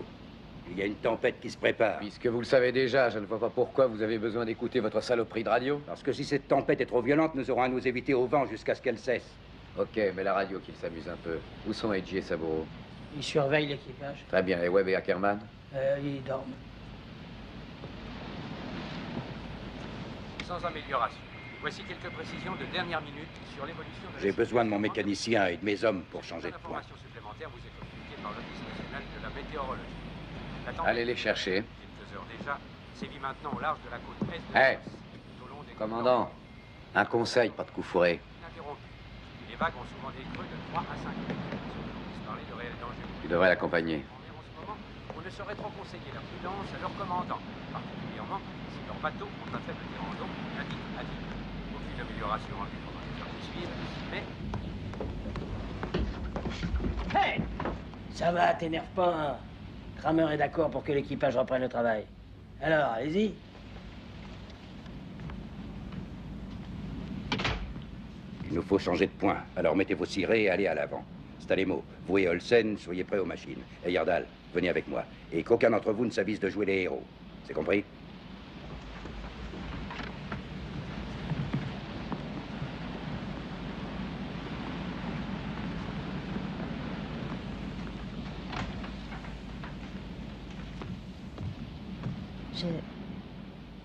Il y a une tempête qui se prépare. Puisque vous le savez déjà, je ne vois pas pourquoi vous avez besoin d'écouter votre saloperie de radio. Parce que si cette tempête est trop violente, nous aurons à nous éviter au vent jusqu'à ce qu'elle cesse. Ok, mais la radio qu'il s'amuse un peu. Où sont Edgy et Saburo? Ils surveillent l'équipage. Très bien, et Webb et Ackerman? Ils dorment. Sans amélioration. Voici quelques précisions de dernière minute sur l'évolution de la J'ai besoin de mon mécanicien et de mes hommes pour changer de point. information supplémentaire vous est communiquée par l'Office national de la météorologie. La tempête, Allez les chercher. quelques heures déjà, sévit maintenant au large de la côte est de Hé, tout au long des commandant, un conseil, pas de coup fourré. ininterrompus. Les vagues ont souvent des creux de 3 à 5 mètres. Ceux qui puissent parler de réels dangers. Tu devrais l'accompagner. En ce moment, on ne saurait trop conseiller la prudence à leurs commandants, particulièrement si leurs bateaux ont un faible terrain d'eau, indique à vide. Aucune amélioration en vue pendant les heures qui suivent, mais Hey! Ça va, t'énerve pas, hein. Kramer est d'accord pour que l'équipage reprenne le travail. Alors, allez-y. Il nous faut changer de point. Alors mettez vos cirés et allez à l'avant. Stalemo, vous et Olsen, soyez prêts aux machines. Et Yardal, venez avec moi. Et qu'aucun d'entre vous ne s'avise de jouer les héros. C'est compris?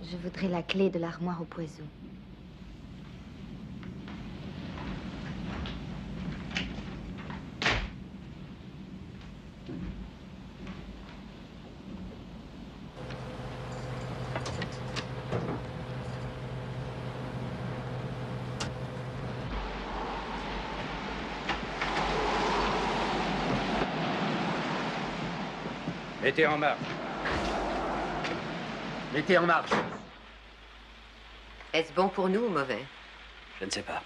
Je voudrais la clé de l'armoire au poison. Mettez en marche. Mettez en marche. Est-ce bon pour nous ou mauvais? Je ne sais pas.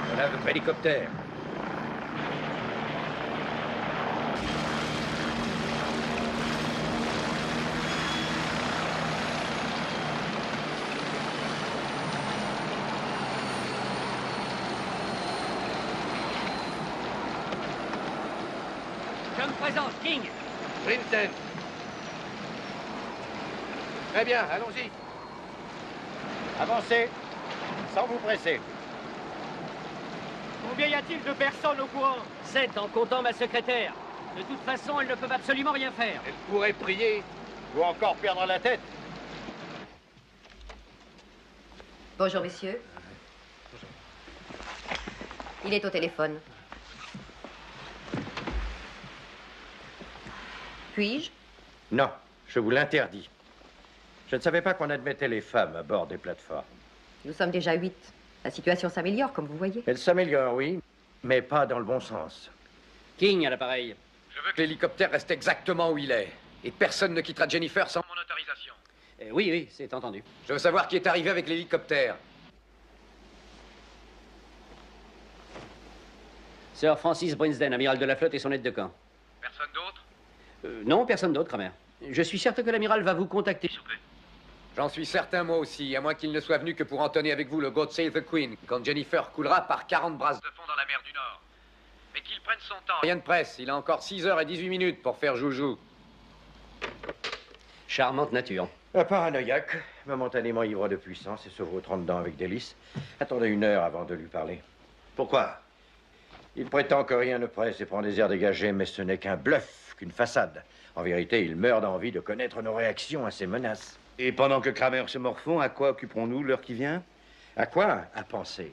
Voilà votre hélicoptère. Je me présente, King. Princeton. Très bien, allons-y. Avancez, sans vous presser. Combien y a-t-il de personnes au courant? 7 en comptant ma secrétaire. De toute façon, elles ne peuvent absolument rien faire. Elle pourrait prier ou encore perdre la tête. Bonjour, messieurs. Il est au téléphone. Puis-je? Non, je vous l'interdis. Je ne savais pas qu'on admettait les femmes à bord des plateformes. Nous sommes déjà 8. La situation s'améliore, comme vous voyez. Elle s'améliore, oui, Mais pas dans le bon sens. King à l'appareil. Je veux que L'hélicoptère reste exactement où il est. Et personne ne quittera Jennifer sans... mon autorisation. Oui, oui, c'est entendu. Je veux savoir qui est arrivé avec l'hélicoptère. Sir Francis Brinsden, amiral de la flotte et son aide de camp. Personne d'autre? Non, personne d'autre, Kramer. Je suis certain que l'amiral va vous contacter. J'en suis certain, moi aussi, à moins qu'il ne soit venu que pour entonner avec vous le God Save the Queen, quand Jennifer coulera par 40 brasses De fond dans la mer du Nord. Mais qu'il prenne son temps. Rien de presse, il a encore 6h18 pour faire joujou. Charmante nature. Un paranoïaque, momentanément ivre de puissance et se vautrant dedans avec délice. Attendez 1 heure avant de lui parler. Pourquoi? Il prétend que rien ne presse et prend des airs dégagés, mais ce n'est qu'un bluff, qu'une façade. En vérité, il meurt d'envie de connaître nos réactions à ces menaces. Et pendant que Kramer se morfond, à quoi occuperons-nous l'heure qui vient? À quoi? À penser,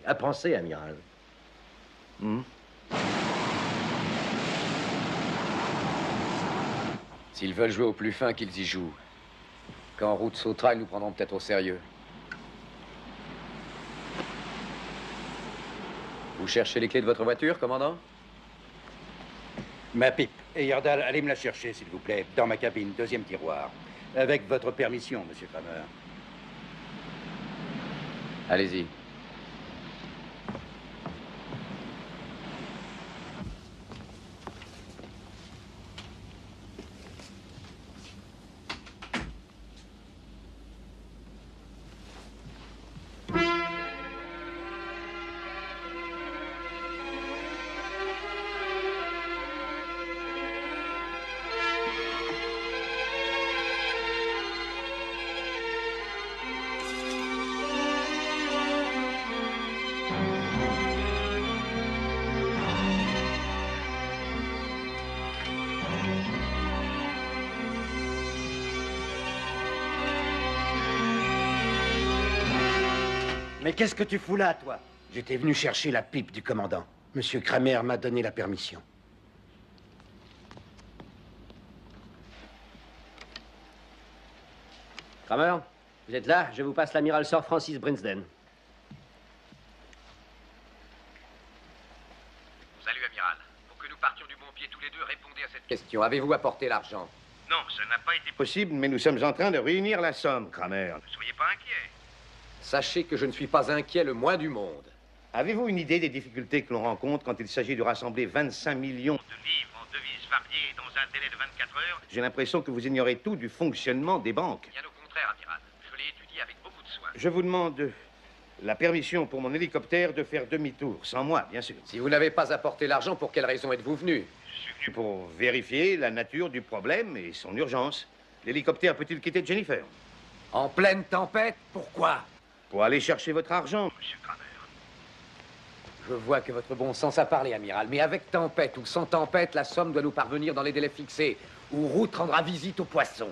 amiral. S'ils veulent jouer au plus fin, qu'ils y jouent. Quand Route sautera, ils nous prendront peut-être au sérieux. Vous cherchez les clés de votre voiture, commandant? Ma pipe. Et Yordal, allez me la chercher, s'il vous plaît, dans ma cabine, 2e tiroir. Avec votre permission, monsieur Kramer. Allez-y. Mais qu'est-ce que tu fous là, toi? J'étais venu chercher la pipe du commandant. Monsieur Kramer m'a donné la permission. Kramer, vous êtes là? Je vous passe l'amiral Sir Francis Brinsden. Salut, amiral. Pour que nous partions du bon pied tous les deux, répondez à cette Question, avez-vous apporté l'argent? Non, ça n'a pas été Possible, mais nous sommes en train de réunir la somme, Kramer. Ne soyez pas inquiet. Sachez que je ne suis pas inquiet le moins du monde. Avez-vous une idée des difficultés que l'on rencontre quand il s'agit de rassembler 25 millions De livres en devises variées dans un délai de 24 heures? J'ai l'impression que vous ignorez tout du fonctionnement des banques. Bien au contraire, amiral. Je l'ai étudié avec beaucoup de soin. Je vous demande la permission pour mon hélicoptère de faire demi-tour, sans moi, bien sûr. Si vous n'avez pas apporté l'argent, pour quelle raison êtes-vous venu? Je suis venu pour vérifier la nature du problème et son urgence. L'hélicoptère peut-il quitter Jennifer? En pleine tempête? Pourquoi? Pour aller chercher votre argent. Monsieur Kramer. Je vois que votre bon sens a parlé, amiral. Mais avec tempête ou sans tempête, la somme doit nous parvenir dans les délais fixés. Ou Route rendra visite aux poissons.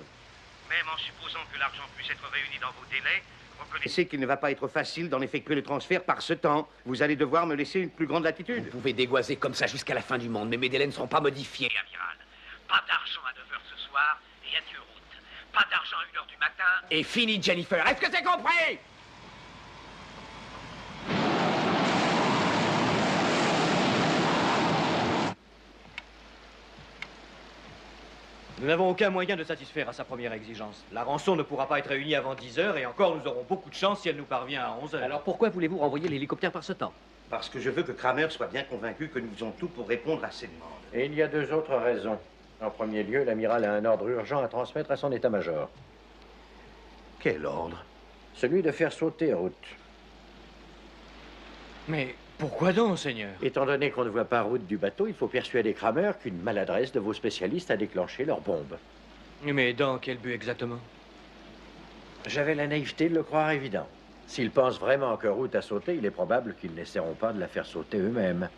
Même en supposant que l'argent puisse être réuni dans vos délais, Reconnaissez qu'il ne va pas être facile d'en effectuer le transfert par ce temps. Vous allez devoir me laisser une plus grande latitude. Vous pouvez dégoiser comme ça jusqu'à la fin du monde, mais mes délais ne seront pas modifiés. amiral, pas d'argent à 9h ce soir et adieu Route. Pas d'argent à 1h du matin. Et fini, Jennifer. Est-ce que c'est compris? Nous n'avons aucun moyen de satisfaire à sa première exigence. La rançon ne pourra pas être réunie avant 10 heures et encore nous aurons beaucoup de chance si elle nous parvient à 11 heures. Alors pourquoi voulez-vous renvoyer l'hélicoptère par ce temps? Parce que je veux que Kramer soit bien convaincu que nous faisons tout pour répondre à ses demandes. Et il y a 2 autres raisons. En premier lieu, l'amiral a un ordre urgent à transmettre à son état-major. Quel ordre? Celui de faire sauter Route. Mais pourquoi donc, Seigneur? Étant donné qu'on ne voit pas Route du bateau, il faut persuader Kramer qu'une maladresse de vos spécialistes a déclenché leur bombe. Mais dans quel but exactement? J'avais la naïveté de le croire évident. S'ils pensent vraiment que Route a sauté, il est probable qu'ils n'essaieront pas de la faire sauter eux-mêmes.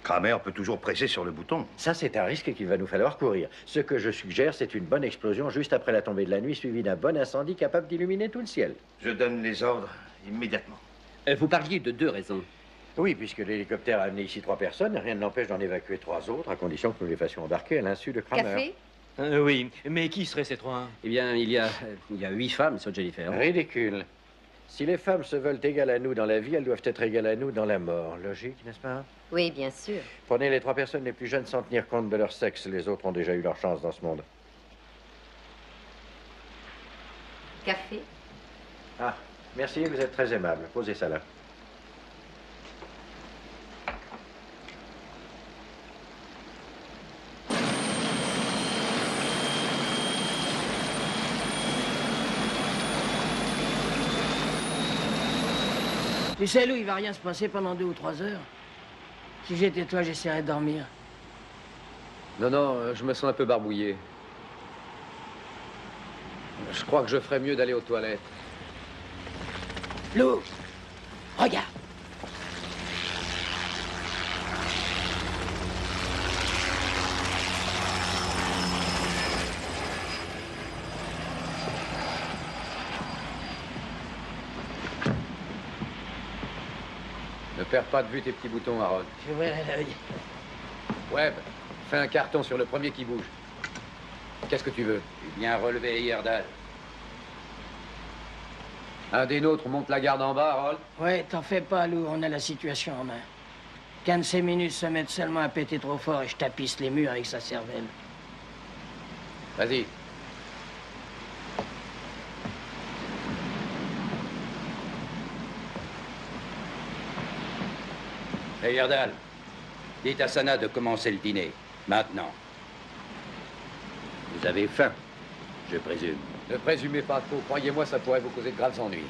Kramer peut toujours presser sur le bouton. Ça, c'est un risque qu'il va nous falloir courir. Ce que je suggère, c'est une bonne explosion juste après la tombée de la nuit, suivie d'un bon incendie capable d'illuminer tout le ciel. Je donne les ordres immédiatement. Vous parliez de 2 raisons. Oui, puisque l'hélicoptère a amené ici 3 personnes, rien ne l'empêche d'en évacuer 3 autres, à condition que nous les fassions embarquer à l'insu de Kramer. Café? Oui, mais qui seraient ces 3? Eh bien, il y a 8 femmes sur Jennifer. Ridicule. Si les femmes se veulent égales à nous dans la vie, elles doivent être égales à nous dans la mort. Logique, n'est-ce pas? Oui, bien sûr. Prenez les 3 personnes les plus jeunes sans tenir compte de leur sexe. Les autres ont déjà eu leur chance dans ce monde. Café? Ah, merci, vous êtes très aimable. Posez ça là. Tu sais, Lou, il va rien se passer pendant 2 ou 3 heures. Si j'étais toi, j'essaierais de dormir. Non, non, je me sens un peu barbouillé. Je crois que je ferais mieux d'aller aux toilettes. Lou, regarde. Ne perds pas de vue tes petits boutons, Harold. Je verrai l'œil. Webb, fais un carton sur le premier qui bouge. Qu'est-ce que tu veux? Tu viens relever Heyerdahl. Un des nôtres monte la garde en bas, Harold. Ouais, t'en fais pas, Lou, on a la situation en main. Qu'un de ces minutes se mette seulement à péter trop fort et je tapisse les murs avec sa cervelle. Vas-y. Heyerdahl, dites à Sana de commencer le dîner. Maintenant. Vous avez faim, je présume. Ne présumez pas trop. Croyez-moi, ça pourrait vous causer de graves ennuis.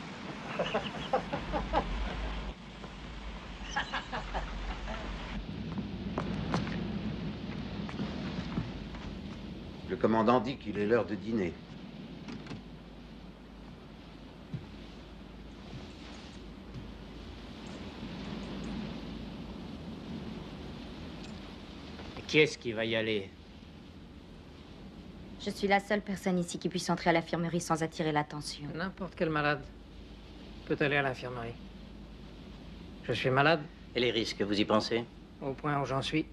Le commandant dit qu'il est l'heure de dîner. Qui est-ce qui va y aller? Je suis la seule personne ici qui puisse entrer à l'infirmerie sans attirer l'attention. N'importe quel malade peut aller à l'infirmerie. Je suis malade. Et les risques, vous y pensez? Au point où j'en suis,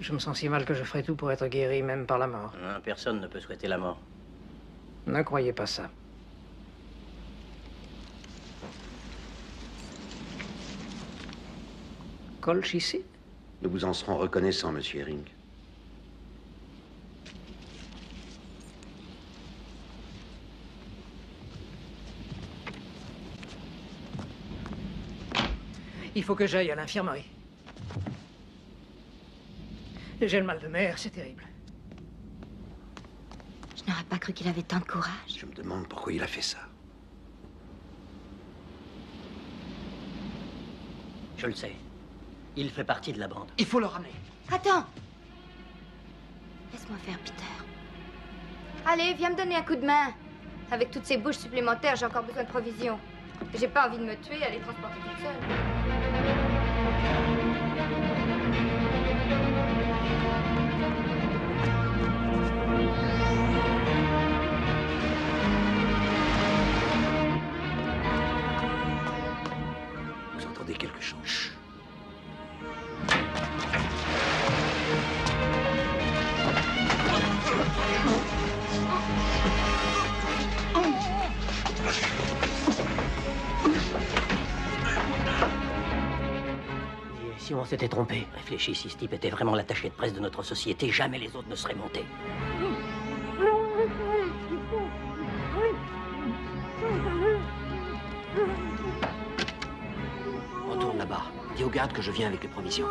je me sens si mal que je ferai tout pour être guéri, même par la mort. Personne ne peut souhaiter la mort. Ne croyez pas ça. Colchicine? Nous vous en serons reconnaissants, monsieur Herring. Il faut que j'aille à l'infirmerie. J'ai le mal de mer, c'est terrible. Je n'aurais pas cru qu'il avait tant de courage. Je me demande pourquoi il a fait ça. Je le sais. Il fait partie de la bande. Il faut le ramener. Attends! Laisse-moi faire, Peter. Allez, viens me donner un coup de main. Avec toutes ces bouches supplémentaires, j'ai encore besoin de provisions. J'ai pas envie de me tuer à les transporter toute seule. Vous entendez quelque chose? Chut. Si on s'était trompé, réfléchis, si ce type était vraiment l'attaché de presse de notre société, jamais les autres ne seraient montés. Retourne là-bas. Dis aux gardes que je viens avec les provisions.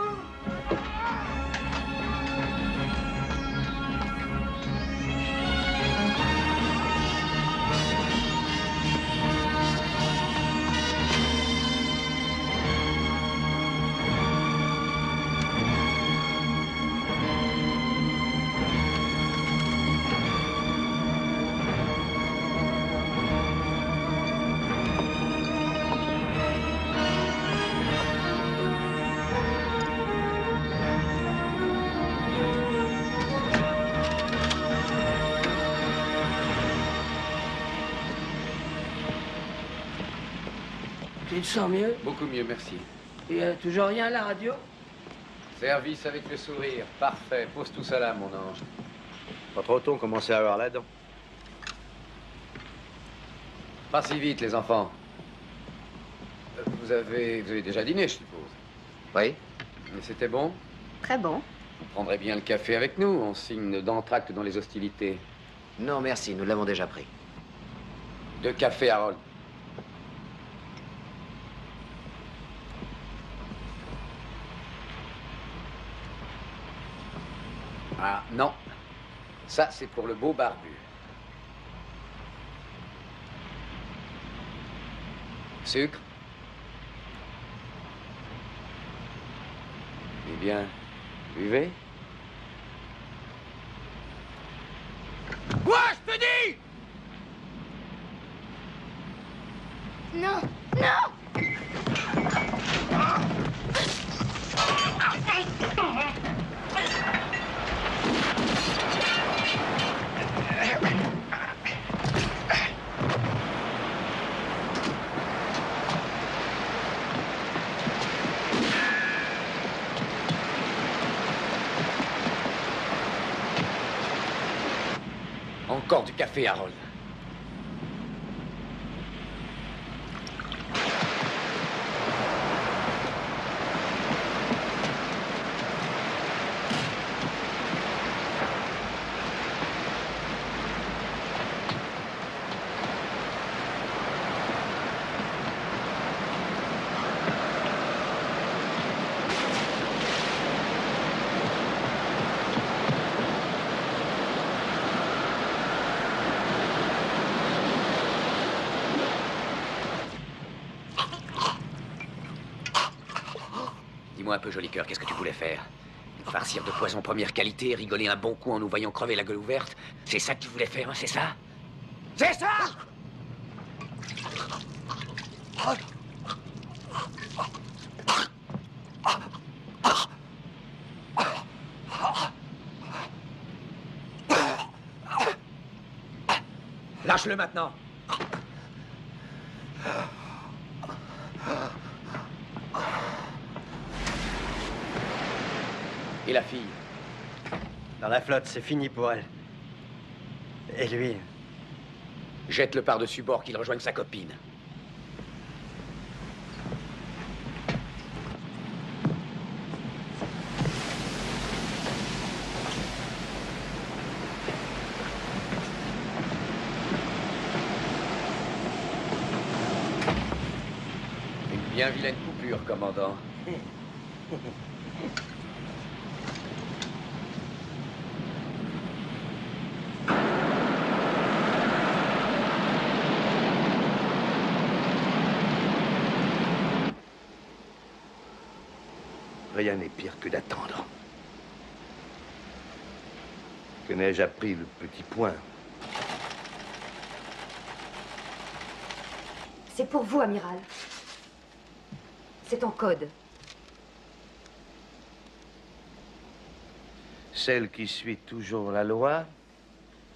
Tu te sens mieux? Beaucoup mieux, merci. Et toujours rien à la radio? Service avec le sourire. Parfait. Pose tout ça là, mon ange. Pas trop tôt, on commençait à avoir la dent. Pas si vite, les enfants. vous avez déjà dîné, je suppose. Oui. Mais c'était bon? Très bon. Vous prendrez bien le café avec nous, en signe d'entracte dans les hostilités. Non, merci, nous l'avons déjà pris. 2 cafés, Harold. Ah, non. Ça, c'est pour le beau barbu. Sucre? Eh bien, buvez. Quoi, je te dis? Non, non! Encore du café, Harold. Dis-moi un peu, joli cœur, qu'est-ce que tu voulais faire? Nous farcir de poison première qualité, rigoler un bon coup en nous voyant crever la gueule ouverte? C'est ça que tu voulais faire, hein, c'est ça? C'est ça! Lâche-le maintenant! Et la fille? Dans la flotte, c'est fini pour elle. Et lui? Jette-le par-dessus bord qu'il rejoigne sa copine. Une bien vilaine coupure, commandant. Rien n'est pire que d'attendre. Que n'ai-je appris le petit point? C'est pour vous, amiral. C'est en code. Celle qui suit toujours la loi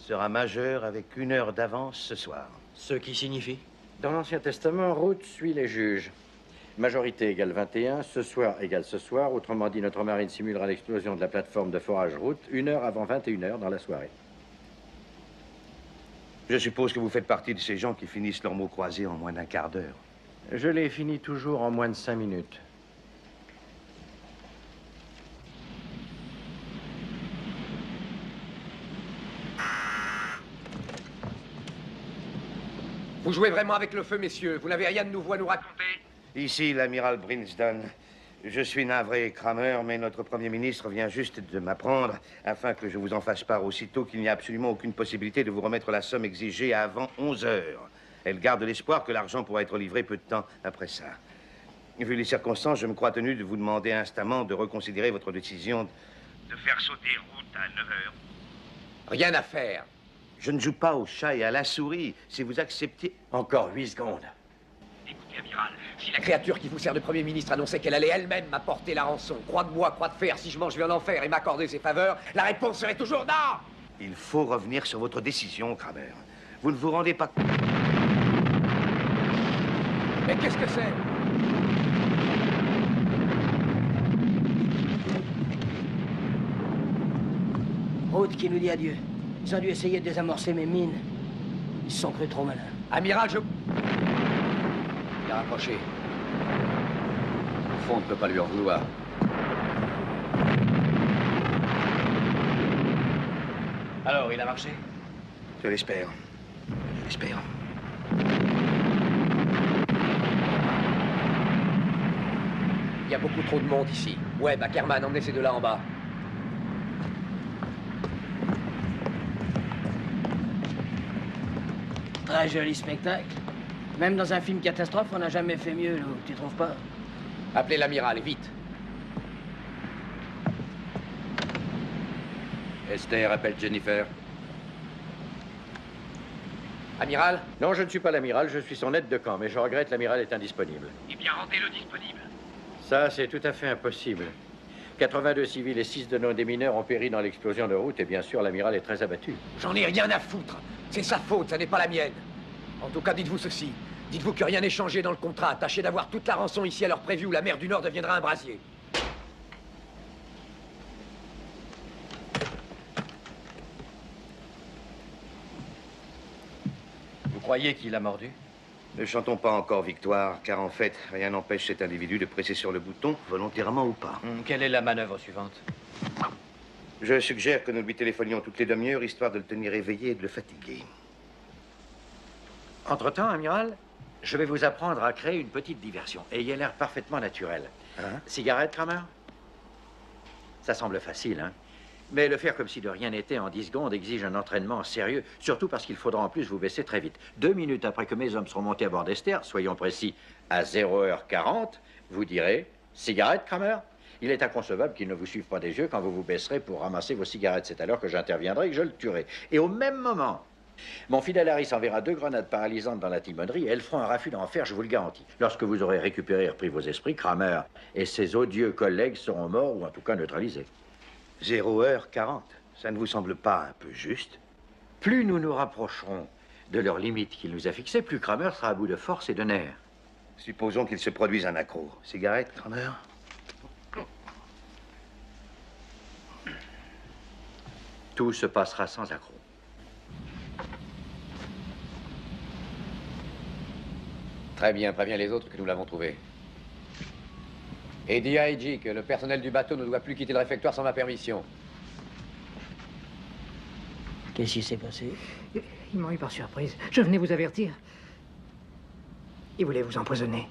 sera majeure avec 1 heure d'avance ce soir. Ce qui signifie? Dans l'Ancien Testament, Ruth suit les juges. Majorité égale 21, ce soir égale ce soir. Autrement dit, notre marine simulera l'explosion de la plateforme de forage Ruth 1 heure avant 21 heures dans la soirée. Je suppose que vous faites partie de ces gens qui finissent leurs mots croisés en moins d'1 quart d'heure. Je les finis toujours en moins de 5 minutes. Vous jouez vraiment avec le feu, messieurs. Vous n'avez rien de nouveau à nous raconter? Ici, l'amiral Brinsden. Je suis navré, Kramer, mais notre Premier ministre vient juste de m'apprendre, afin que je vous en fasse part aussitôt, qu'il n'y a absolument aucune possibilité de vous remettre la somme exigée avant 11 heures. Elle garde l'espoir que l'argent pourra être livré peu de temps après ça. Vu les circonstances, je me crois tenu de vous demander instamment de reconsidérer votre décision de faire sauter Route à 9 heures. Rien à faire. Je ne joue pas au chat et à la souris. Si vous acceptez... Encore 8 secondes. Écoutez, amiral, Si la créature qui vous sert de Premier ministre annonçait qu'elle allait elle-même m'apporter la rançon, croix de bois, croix de fer, si je mange en enfer et m'accorder ses faveurs, la réponse serait toujours non! Il faut revenir sur votre décision, Kramer. Vous ne vous rendez pas... Mais qu'est-ce que c'est? Ruth qui nous dit adieu. Ils ont dû essayer de désamorcer mes mines. Ils se sont crus trop malins. Amiral, je... Il a rapproché. fond, on ne peut pas lui en vouloir. Alors, il a marché? Je l'espère. Je l'espère. Il y a beaucoup trop de monde ici. Ouais, Ackerman, emmenez ces deux-là en bas. Très joli spectacle. Même dans un film catastrophe, on n'a jamais fait mieux, Lou. Tu trouves pas? Appelez l'amiral, et vite. Esther, appelle Jennifer. Amiral? Non, je ne suis pas l'amiral, je suis son aide de camp, mais je regrette, l'amiral est indisponible. Eh bien, rendez-le disponible. Ça, c'est tout à fait impossible. 82 civils et 6 de nos démineurs ont péri dans l'explosion de route, et bien sûr, l'amiral est très abattu. J'en ai rien à foutre. C'est sa faute, ça n'est pas la mienne. En tout cas, dites-vous ceci. Dites-vous que rien n'est changé dans le contrat. Tâchez d'avoir toute la rançon ici à l'heure prévue où la mer du Nord deviendra un brasier. Vous croyez qu'il a mordu? Ne chantons pas encore victoire, car en fait, rien n'empêche cet individu de presser sur le bouton, volontairement ou pas. Quelle est la manœuvre suivante? Je suggère que nous lui téléphonions toutes les demi-heures, histoire de le tenir éveillé et de le fatiguer. Entre-temps, amiral, je vais vous apprendre à créer une petite diversion. Ayez l'air parfaitement naturel. Cigarette, Kramer? Ça semble facile, hein? Mais le faire comme si de rien n'était en 10 secondes exige un entraînement sérieux, surtout parce qu'il faudra en plus vous baisser très vite. 2 minutes après que mes hommes seront montés à bord d'Esther, soyons précis, à 0h40, vous direz « Cigarette, Kramer ?» Il est inconcevable qu'ils ne vous suivent pas des yeux quand vous vous baisserez pour ramasser vos cigarettes. C'est alors que j'interviendrai et que je le tuerai. Et au même moment, mon fidèle Harris enverra 2 grenades paralysantes dans la timonerie et elles feront un raffut d'enfer, je vous le garantis. Lorsque vous aurez récupéré et repris vos esprits, Kramer et ses odieux collègues seront morts ou en tout cas neutralisés. 0h40, ça ne vous semble pas un peu juste? Plus nous nous rapprocherons de leur limite qu'il nous a fixée, plus Kramer sera à bout de force et de nerfs. Supposons qu'il se produise un accro. Cigarette, Kramer? Tout se passera sans accroc. Très bien, préviens les autres que nous l'avons trouvé. Et dis à Eiji que le personnel du bateau ne doit plus quitter le réfectoire sans ma permission. Qu'est-ce qui s'est passé? Ils m'ont eu par surprise. Je venais vous avertir. Ils voulaient vous empoisonner.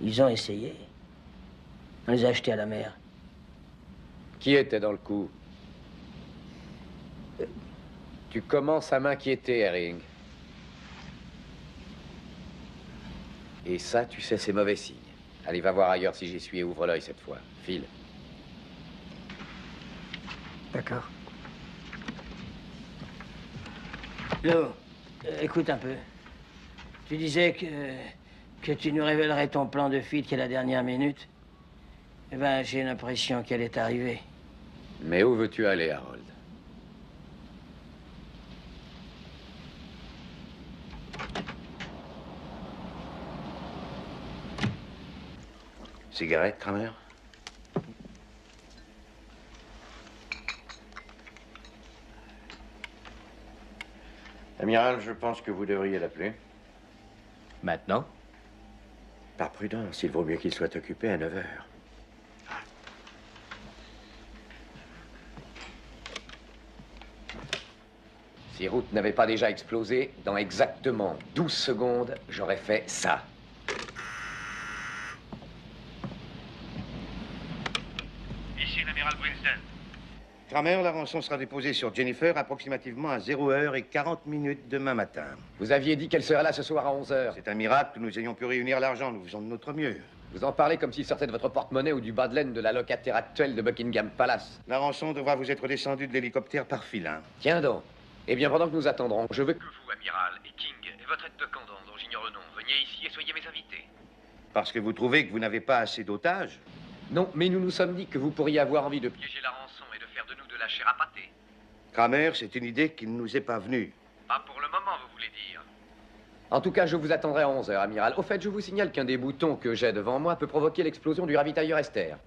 Ils ont essayé. On les a achetés à la mer. Qui était dans le coup? Tu commences à m'inquiéter, Herring. Et ça, tu sais, c'est mauvais signe. Allez, va voir ailleurs si j'y suis et ouvre l'œil cette fois. File. D'accord. Lou, écoute un peu. Tu disais que tu nous révélerais ton plan de fuite qu'à la dernière minute. Eh ben, j'ai l'impression qu'elle est arrivée. Mais où veux-tu aller, Harold? Cigarette, Kramer? Amiral, je pense que vous devriez l'appeler. Maintenant? Par prudence, il vaut mieux qu'il soit occupé à 9h. Si Route n'avait pas déjà explosé, dans exactement 12 secondes, j'aurais fait ça. Ici l'amiral Brinsden. Kramer, la rançon sera déposée sur Jennifer approximativement à 0h40 demain matin. Vous aviez dit qu'elle serait là ce soir à 11h. C'est un miracle que nous ayons pu réunir l'argent. Nous faisons de notre mieux. Vous en parlez comme s'il sortait de votre porte-monnaie ou du bas de laine de la locataire actuelle de Buckingham Palace. La rançon devra vous être descendue de l'hélicoptère par filin. Tiens donc. Eh bien, pendant que nous attendrons, je veux que vous, amiral, et King, et votre aide de camp dont j'ignore le nom, veniez ici et soyez mes invités. Parce que vous trouvez que vous n'avez pas assez d'otages? Non, mais nous nous sommes dit que vous pourriez avoir envie de piéger la rançon et de faire de nous de la chair à pâté. Kramer, c'est une idée qui ne nous est pas venue. Pas pour le moment, vous voulez dire. En tout cas, je vous attendrai à 11h, amiral. Au fait, je vous signale qu'un des boutons que j'ai devant moi peut provoquer l'explosion du ravitailleur Esther.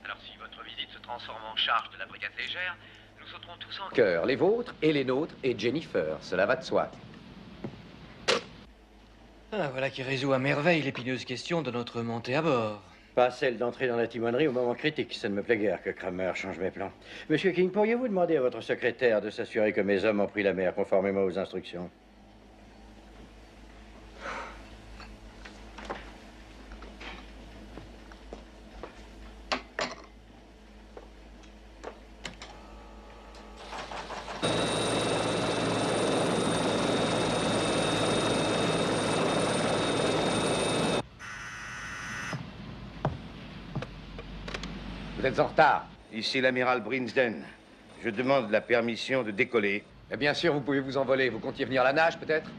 Alors si votre visite se transforme en charge de la brigade légère, nous sauterons tous en cœur, les vôtres et les nôtres et Jennifer, cela va de soi. Ah, voilà qui résout à merveille l'épineuse question de notre montée à bord. Pas celle d'entrer dans la timonerie au moment critique. Ça ne me plaît guère que Kramer change mes plans. Monsieur King, pourriez-vous demander à votre secrétaire de s'assurer que mes hommes ont pris la mer conformément aux instructions? Vous êtes en retard. Ici l'amiral Brinsden. Je demande la permission de décoller. Mais bien sûr, vous pouvez vous envoler. Vous comptiez venir à la nage, peut-être?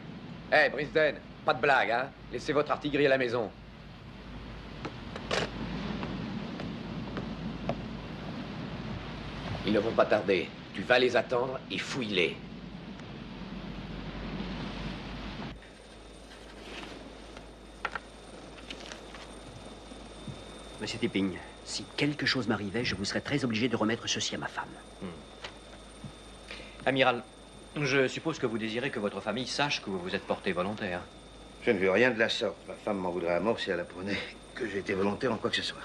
Eh, Brinsden, pas de blague, hein? Laissez votre artillerie à la maison. Ils ne vont pas tarder. Tu vas les attendre et fouille-les. Monsieur Tipping, si quelque chose m'arrivait, je vous serais très obligé de remettre ceci à ma femme. Amiral, je suppose que vous désirez que votre famille sache que vous vous êtes porté volontaire. Je ne veux rien de la sorte. Ma femme m'en voudrait à mort si elle apprenait que j'ai été volontaire en quoi que ce soit.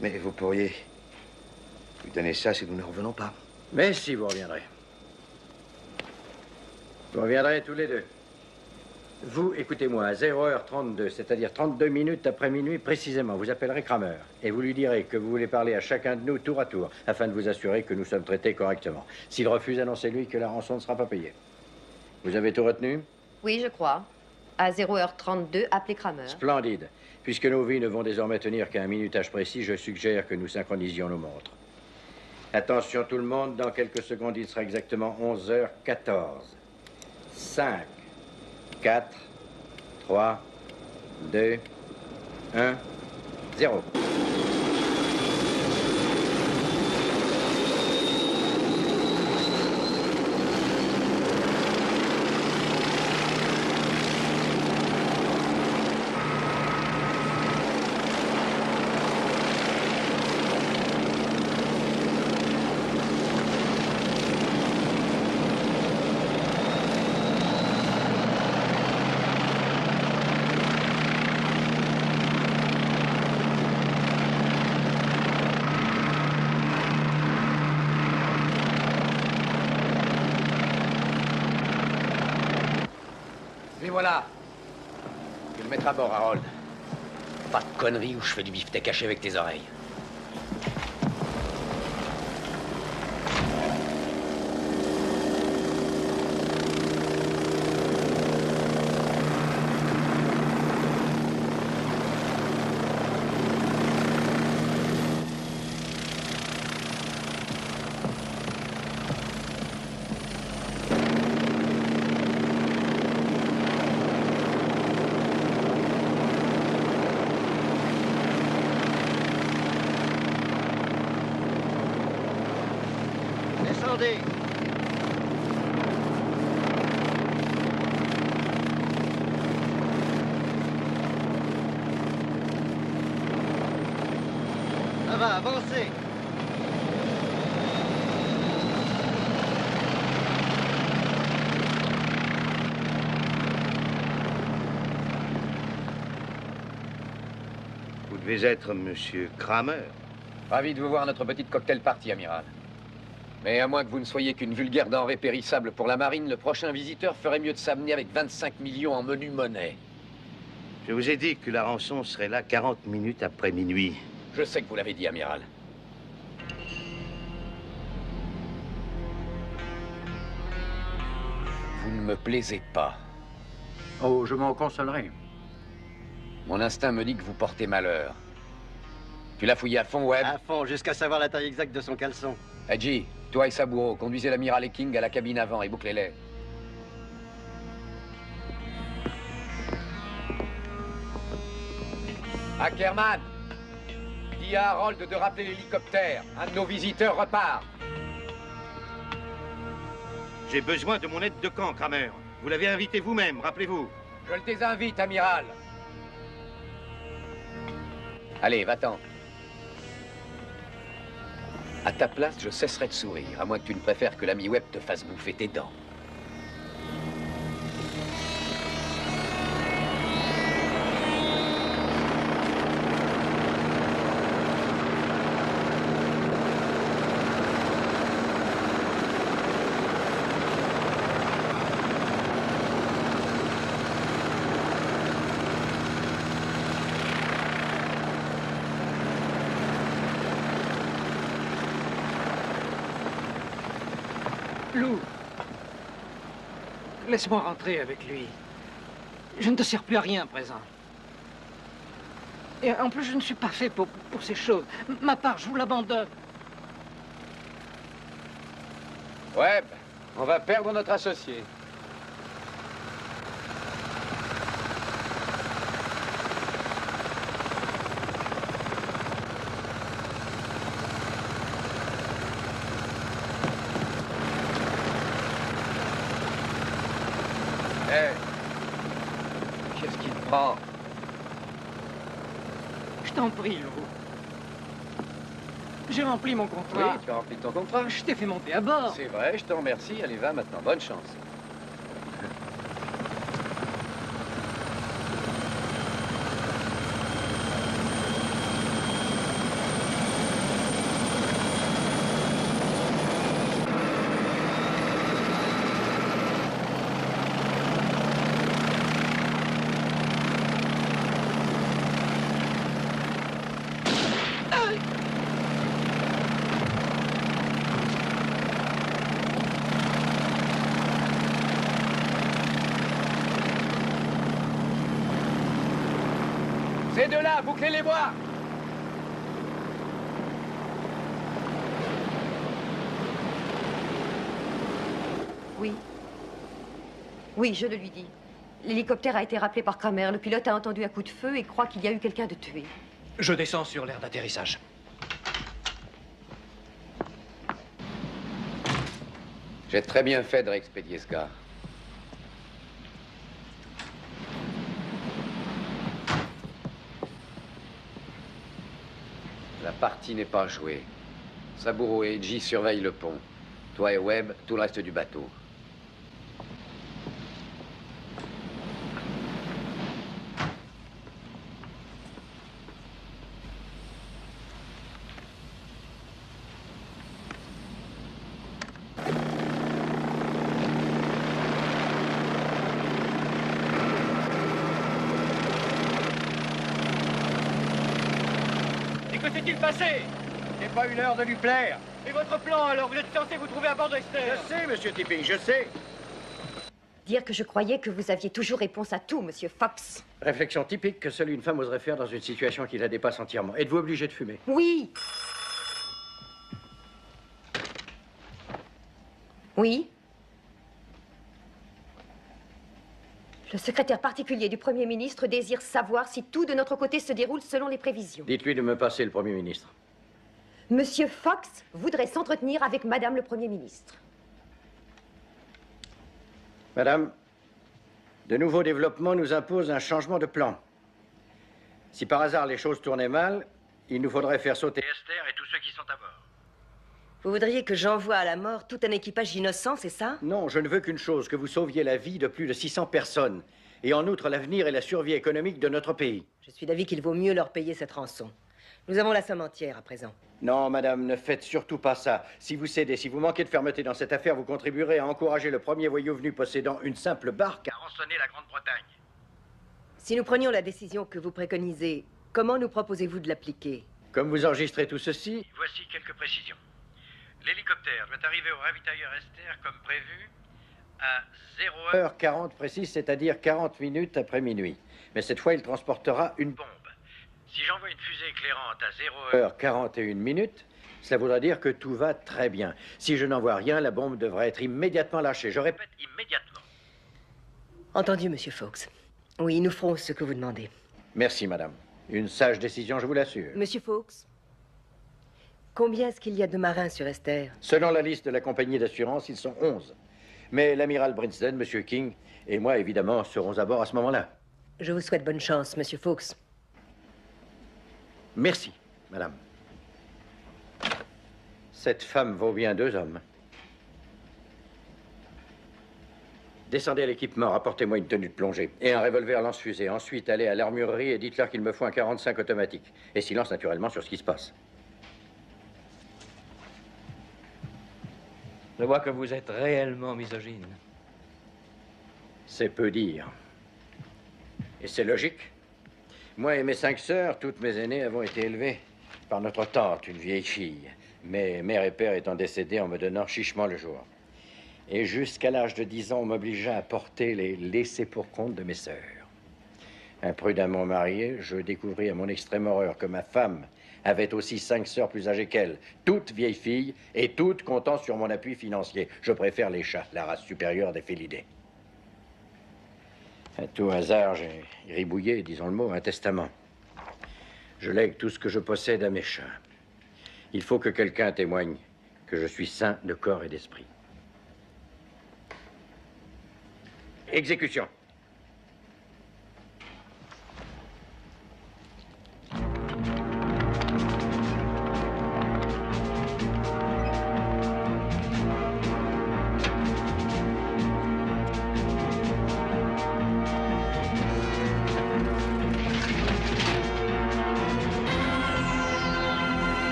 Mais vous pourriez lui donner ça si nous ne revenons pas. Mais si, vous reviendrez. Vous reviendrez tous les deux. Vous, écoutez-moi, à 0h32, c'est-à-dire 32 minutes après minuit précisément, vous appellerez Kramer et vous lui direz que vous voulez parler à chacun de nous tour à tour, afin de vous assurer que nous sommes traités correctement. S'il refuse, annoncez-lui que la rançon ne sera pas payée. Vous avez tout retenu? Oui, je crois. À 0h32, appelez Kramer. Splendide. Puisque nos vies ne vont désormais tenir qu'à un minutage précis, je suggère que nous synchronisions nos montres. Attention tout le monde, dans quelques secondes, il sera exactement 11h14. 5, 4, 3, 2, 1, 0. Et voilà. Je vais le mettre à bord, Harold. Pas de conneries où je fais du beefsteak caché avec tes oreilles. Descendez. Ça va, avancez. Vous devez être Monsieur Kramer. Ravi de vous voir à notre petite cocktail party, amiral. Mais à moins que vous ne soyez qu'une vulgaire denrée périssable pour la marine, le prochain visiteur ferait mieux de s'amener avec 25 millions en menu monnaie. Je vous ai dit que la rançon serait là 40 minutes après minuit. Je sais que vous l'avez dit, amiral. Vous ne me plaisez pas. Oh, je m'en consolerai. Mon instinct me dit que vous portez malheur. Tu l'as fouillé à fond, Webb? À fond, jusqu'à savoir la taille exacte de son caleçon. Hadji, toi et Saburo, conduisez l'amiral et King à la cabine avant et bouclez-les. Ackerman, dis à Harold de rappeler l'hélicoptère. Un de nos visiteurs repart. J'ai besoin de mon aide de camp, Kramer. Vous l'avez invité vous-même, rappelez-vous. Je le désinvite, amiral. Allez, va-t'en. À ta place, je cesserai de sourire, à moins que tu ne préfères que l'ami Webb te fasse bouffer tes dents. Lou, laisse-moi rentrer avec lui. Je ne te sers plus à rien à présent. Et en plus, je ne suis pas fait pour ces choses. Ma part, je vous l'abandonne. Webb, on va perdre notre associé. Hé, qu'est-ce qu'il prend? Je t'en prie, Lou. J'ai rempli mon contrat. Oui, tu as rempli ton contrat. Je t'ai fait monter à bord. C'est vrai, je te remercie. Allez, va maintenant. Bonne chance. Ces deux-là, bouclez-les-moi! Oui. Oui, je le lui dis. L'hélicoptère a été rappelé par Kramer. Le pilote a entendu un coup de feu et croit qu'il y a eu quelqu'un de tué. Je descends sur l'aire d'atterrissage. J'ai très bien fait de réexpédier ce gars. La partie n'est pas jouée. Saburo et Eiji surveillent le pont. Toi et Webb, tout le reste du bateau. Que s'est-il passé? C'est pas une heure de lui plaire. Et votre plan, alors? Vous êtes censé vous trouver à bord d'Esther? Je sais, monsieur Tipping, je sais. Dire que je croyais que vous aviez toujours réponse à tout, monsieur Fox. Réflexion typique que seule une femme oserait faire dans une situation qui la dépasse entièrement. Êtes-vous obligé de fumer? Oui. Oui. Le secrétaire particulier du Premier ministre désire savoir si tout de notre côté se déroule selon les prévisions. Dites-lui de me passer le Premier ministre. Monsieur Fox voudrait s'entretenir avec Madame le Premier ministre. Madame, de nouveaux développements nous imposent un changement de plan. Si par hasard les choses tournaient mal, il nous faudrait faire sauter Esther et tous ceux qui sont à bord. Vous voudriez que j'envoie à la mort tout un équipage innocent, c'est ça? Non, je ne veux qu'une chose, que vous sauviez la vie de plus de 600 personnes. Et en outre, l'avenir et la survie économique de notre pays. Je suis d'avis qu'il vaut mieux leur payer cette rançon. Nous avons la somme entière à présent. Non, madame, ne faites surtout pas ça. Si vous cédez, si vous manquez de fermeté dans cette affaire, vous contribuerez à encourager le premier voyou venu possédant une simple barque à rançonner la Grande-Bretagne. Si nous prenions la décision que vous préconisez, comment nous proposez-vous de l'appliquer? Comme vous enregistrez tout ceci, voici quelques précisions. L'hélicoptère doit arriver au ravitailleur Esther comme prévu à 0h40 précise, c'est-à-dire 40 minutes après minuit. Mais cette fois, il transportera une bombe. Si j'envoie une fusée éclairante à 0h41 minutes, cela voudra dire que tout va très bien. Si je n'envoie rien, la bombe devrait être immédiatement lâchée. Je répète, immédiatement. Entendu, monsieur Fox. Oui, nous ferons ce que vous demandez. Merci, madame. Une sage décision, je vous l'assure. Monsieur Fox, combien est-ce qu'il y a de marins sur Esther? Selon la liste de la compagnie d'assurance, ils sont 11. Mais l'amiral Brinsden, monsieur King et moi, évidemment, serons à bord à ce moment-là. Je vous souhaite bonne chance, monsieur Fox. Merci, madame. Cette femme vaut bien 2 hommes. Descendez à l'équipement, rapportez-moi une tenue de plongée et un revolver lance-fusée. Ensuite, allez à l'armurerie et dites-leur qu'il me faut un 45 automatique. Et silence, naturellement, sur ce qui se passe. Je vois que vous êtes réellement misogyne. C'est peu dire. Et c'est logique. Moi et mes 5 sœurs, toutes mes aînées, avons été élevées par notre tante, une vieille fille. Mais mère et père étant décédés en me donnant chichement le jour. Et jusqu'à l'âge de 10 ans, on m'obligea à porter les laissés pour compte de mes sœurs. Imprudemment marié, je découvris à mon extrême horreur que ma femme avait aussi 5 sœurs plus âgées qu'elle, toutes vieilles filles et toutes comptant sur mon appui financier. Je préfère les chats, la race supérieure des félidés. À tout hasard, j'ai gribouillé, disons le mot, un testament. Je lègue tout ce que je possède à mes chats. Il faut que quelqu'un témoigne que je suis sain de corps et d'esprit. Exécution.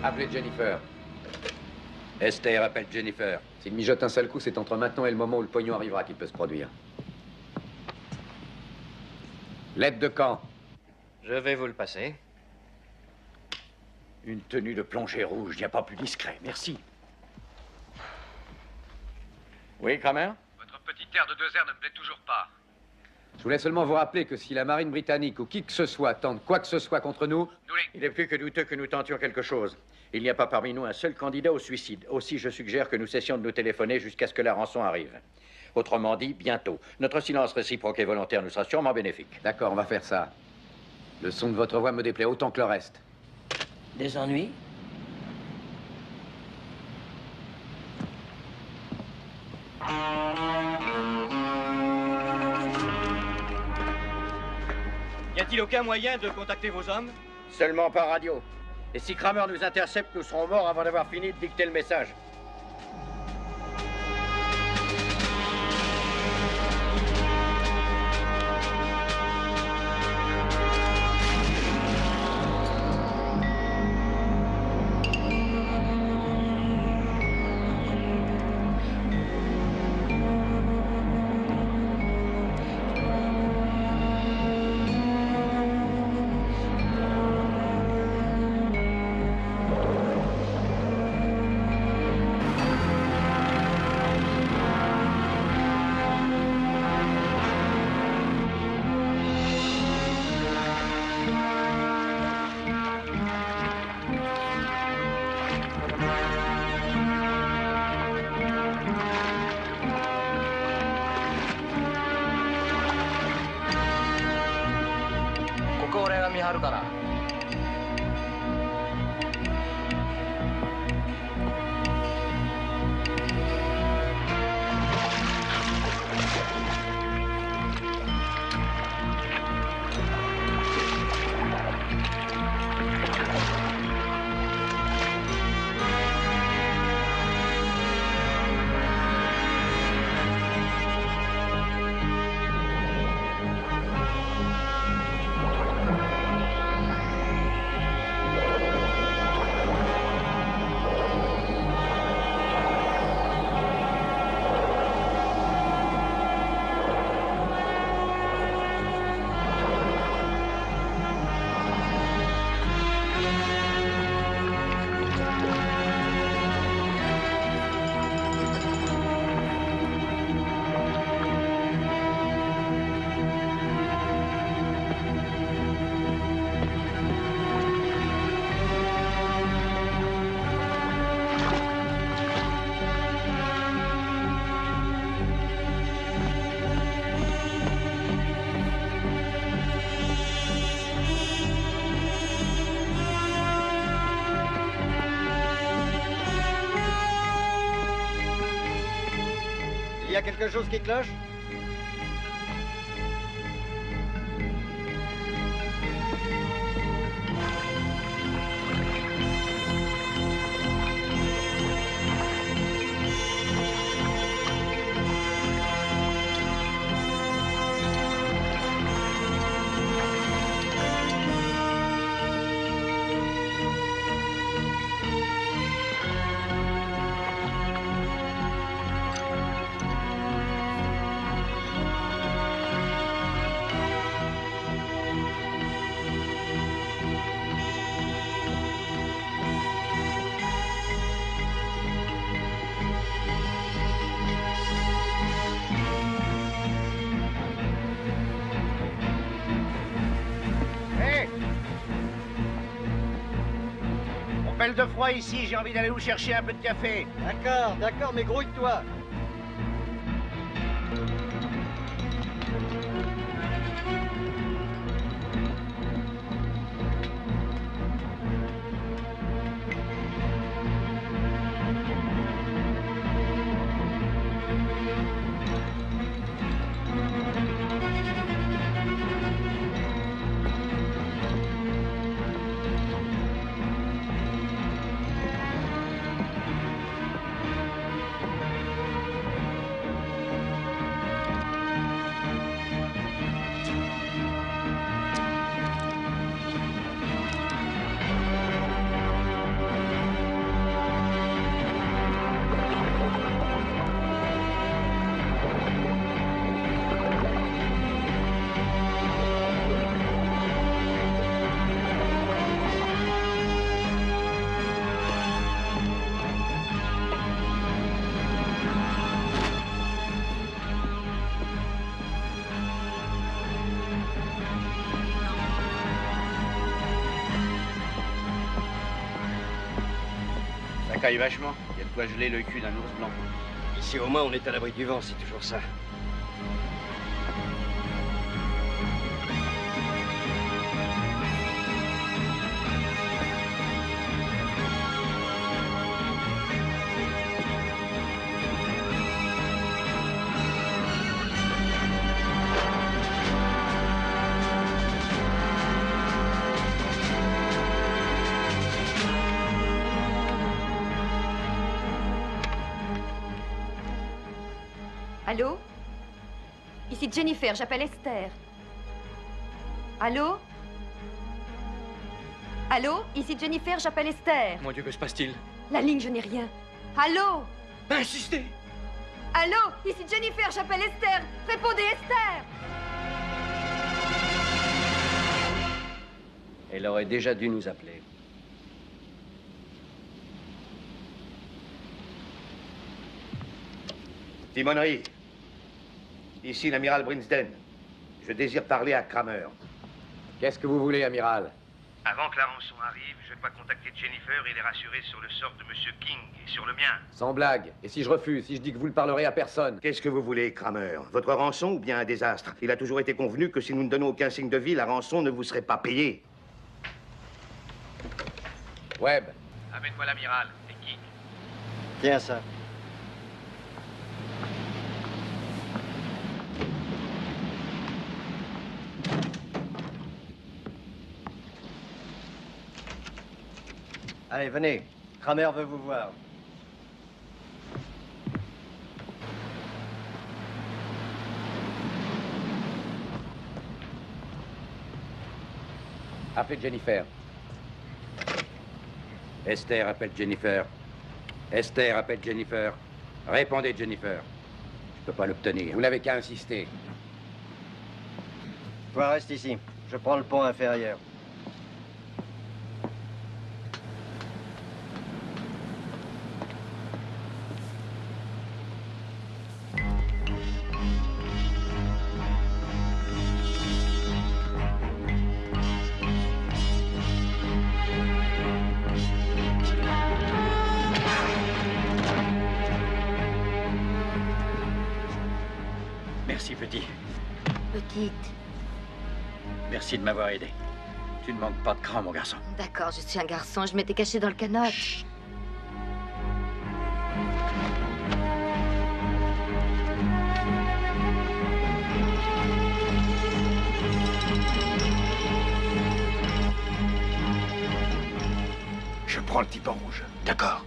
Appelez Jennifer. Esther, appelle Jennifer. S'il mijote un seul coup, c'est entre maintenant et le moment où le pognon arrivera qu'il peut se produire. L'aide de camp. Je vais vous le passer. Une tenue de plongée rouge, il n'y a pas plus discret. Merci. Oui, Kramer? Votre petit air de 2 airs ne me plaît toujours pas. Je voulais seulement vous rappeler que si la marine britannique ou qui que ce soit tente quoi que ce soit contre nous... Il est plus que douteux que nous tentions quelque chose. Il n'y a pas parmi nous un seul candidat au suicide. Aussi, je suggère que nous cessions de nous téléphoner jusqu'à ce que la rançon arrive. Autrement dit, bientôt. Notre silence réciproque et volontaire nous sera sûrement bénéfique. D'accord, on va faire ça. Le son de votre voix me déplaît autant que le reste. Des ennuis? Y a-t-il aucun moyen de contacter vos hommes? Seulement par radio. Et si Kramer nous intercepte, nous serons morts avant d'avoir fini de dicter le message. y a quelque chose qui cloche? De froid ici, j'ai envie d'aller vous chercher un peu de café. D'accord, d'accord, mais grouille-toi. Ça caille vachement. Il y a de quoi geler le cul d'un ours blanc. Ici, au moins, on est à l'abri du vent, c'est toujours ça. Allô? Ici Jennifer, j'appelle Esther. Allô? Allô? Ici Jennifer, j'appelle Esther. Mon Dieu, que se passe-t-il? La ligne, je n'ai rien. Allô? Insistez! Allô? Ici Jennifer, j'appelle Esther. Répondez, Esther! Elle aurait déjà dû nous appeler. Timonerie. Ici l'amiral Brinsden. Je désire parler à Kramer. Qu'est-ce que vous voulez, amiral? Avant que la rançon arrive, je dois contacter Jennifer et les rassurer sur le sort de Monsieur King et sur le mien. Sans blague. Et si je refuse, si je dis que vous ne parlerez à personne? Qu'est-ce que vous voulez, Kramer? Votre rançon ou bien un désastre? Il a toujours été convenu que si nous ne donnons aucun signe de vie, la rançon ne vous serait pas payée. Webb. Amène-moi l'amiral et King. Tiens ça. Allez, venez. Kramer veut vous voir. Appelez Jennifer. Esther appelle Jennifer. Esther appelle Jennifer. Répondez, Jennifer. Je peux pas l'obtenir. Vous n'avez qu'à insister. Toi, reste ici. Je prends le pont inférieur. Merci, petit. Petite. Merci de m'avoir aidé. Tu ne manques pas de cran, mon garçon. D'accord, je suis un garçon. Je m'étais caché dans le canot. Chut. prends le type en rouge. D'accord.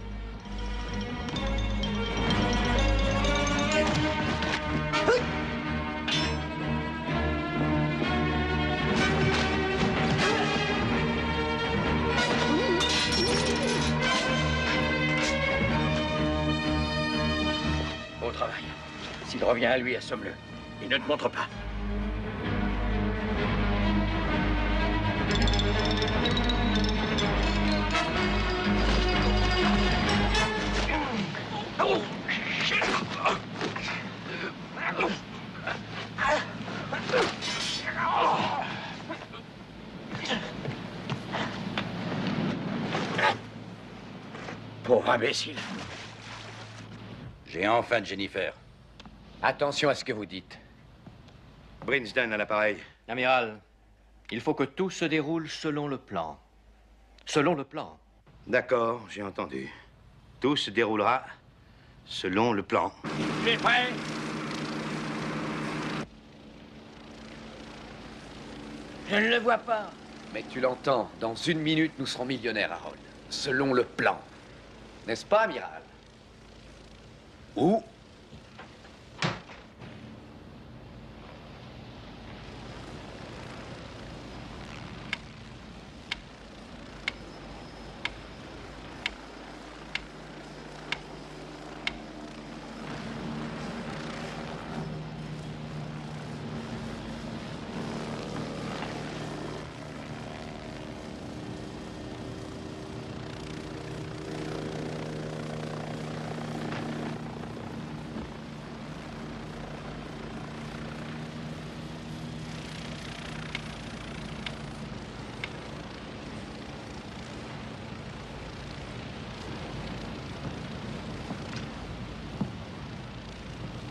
Au travail. S'il revient à lui, assomme-le. Il ne te montre pas. Pauvre imbécile. J'ai enfin Jennifer. Attention à ce que vous dites. Brinsden à l'appareil. Amiral, il faut que tout se déroule selon le plan. Selon le plan. D'accord, j'ai entendu. Tout se déroulera selon le plan. Tu es prêt? Je ne le vois pas. Mais tu l'entends, dans 1 minute, nous serons millionnaires, Harold. Selon le plan. N'est-ce pas, amiral? Où?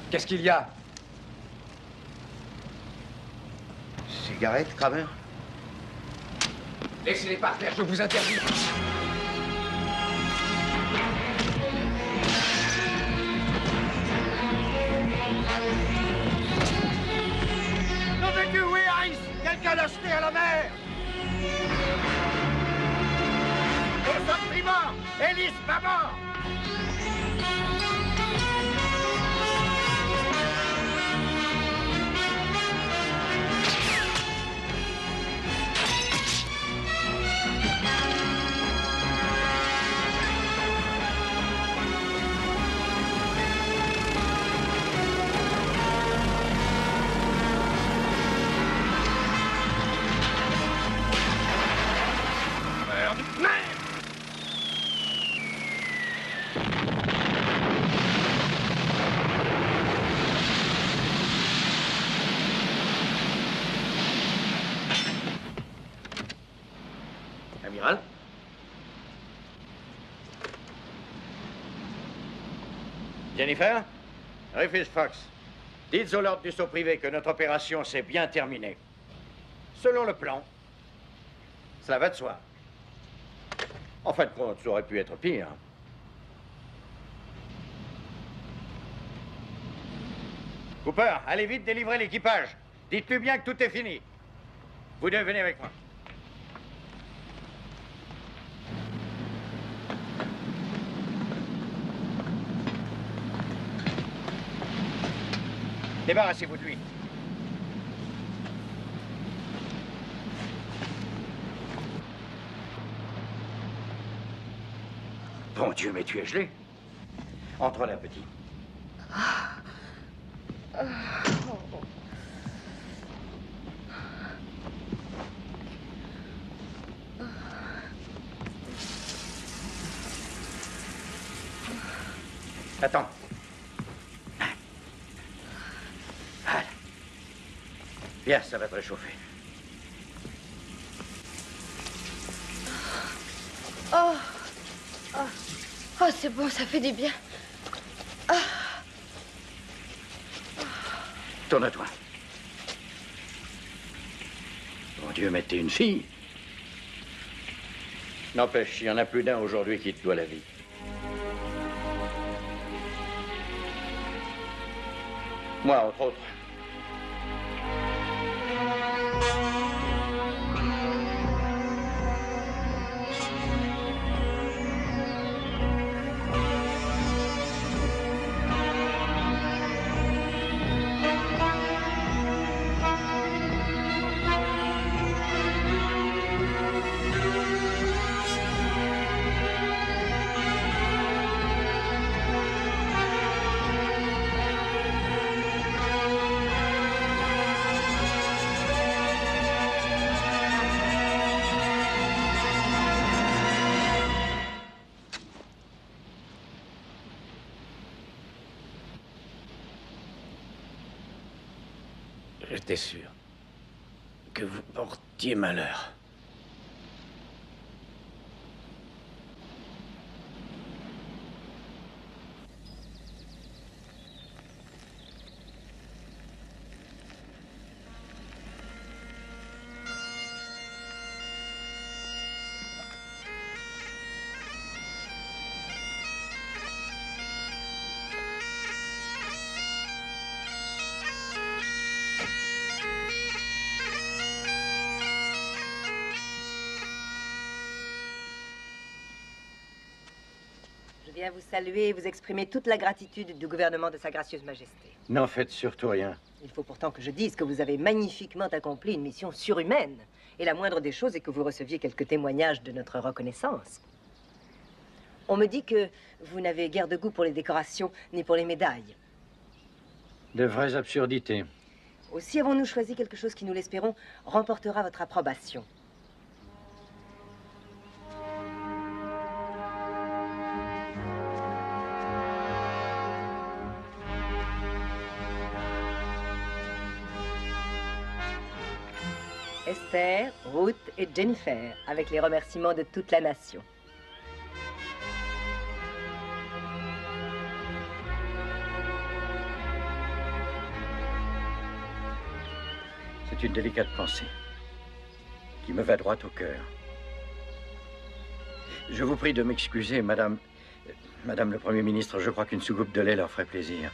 Qu'est-ce qu'il y a? Cigarette, Kramer? Laissez-les par terre, je vous interdis. Nom de Dieu, où est Harris? Quelqu'un l'a jeté à la mer! Nous sommes pris morts! Ellis, pas mort! Amiral? Jennifer? Rufus Fox, dites aux lords du saut privé que notre opération s'est bien terminée. Selon le plan. Cela va de soi. En fin de compte, ça aurait pu être pire. Cooper, allez vite délivrer l'équipage. Dites-lui bien que tout est fini. Vous deux, venez avec moi. Débarrassez-vous de lui. Bon Dieu, mais tu es gelé. Entre là, petit. Attends. Bien, ça va te réchauffer. Oh, oh, oh c'est bon, ça fait du bien. Ah. Tourne-toi. Mon Dieu, mais t'es une fille. N'empêche, il y en a plus d'un aujourd'hui qui te doit la vie. Moi, entre autres. J'étais sûr que vous portiez malheur. Je viens vous saluer et vous exprimer toute la gratitude du gouvernement de Sa Gracieuse Majesté. N'en faites surtout rien. Il faut pourtant que je dise que vous avez magnifiquement accompli une mission surhumaine. Et la moindre des choses est que vous receviez quelques témoignages de notre reconnaissance. On me dit que vous n'avez guère de goût pour les décorations ni pour les médailles. De vraies absurdités. Aussi avons-nous choisi quelque chose qui, nous l'espérons, remportera votre approbation. Esther, Ruth et Jennifer, avec les remerciements de toute la nation. C'est une délicate pensée qui me va droit au cœur. Je vous prie de m'excuser, Madame le Premier ministre. Je crois qu'une soucoupe de lait leur ferait plaisir.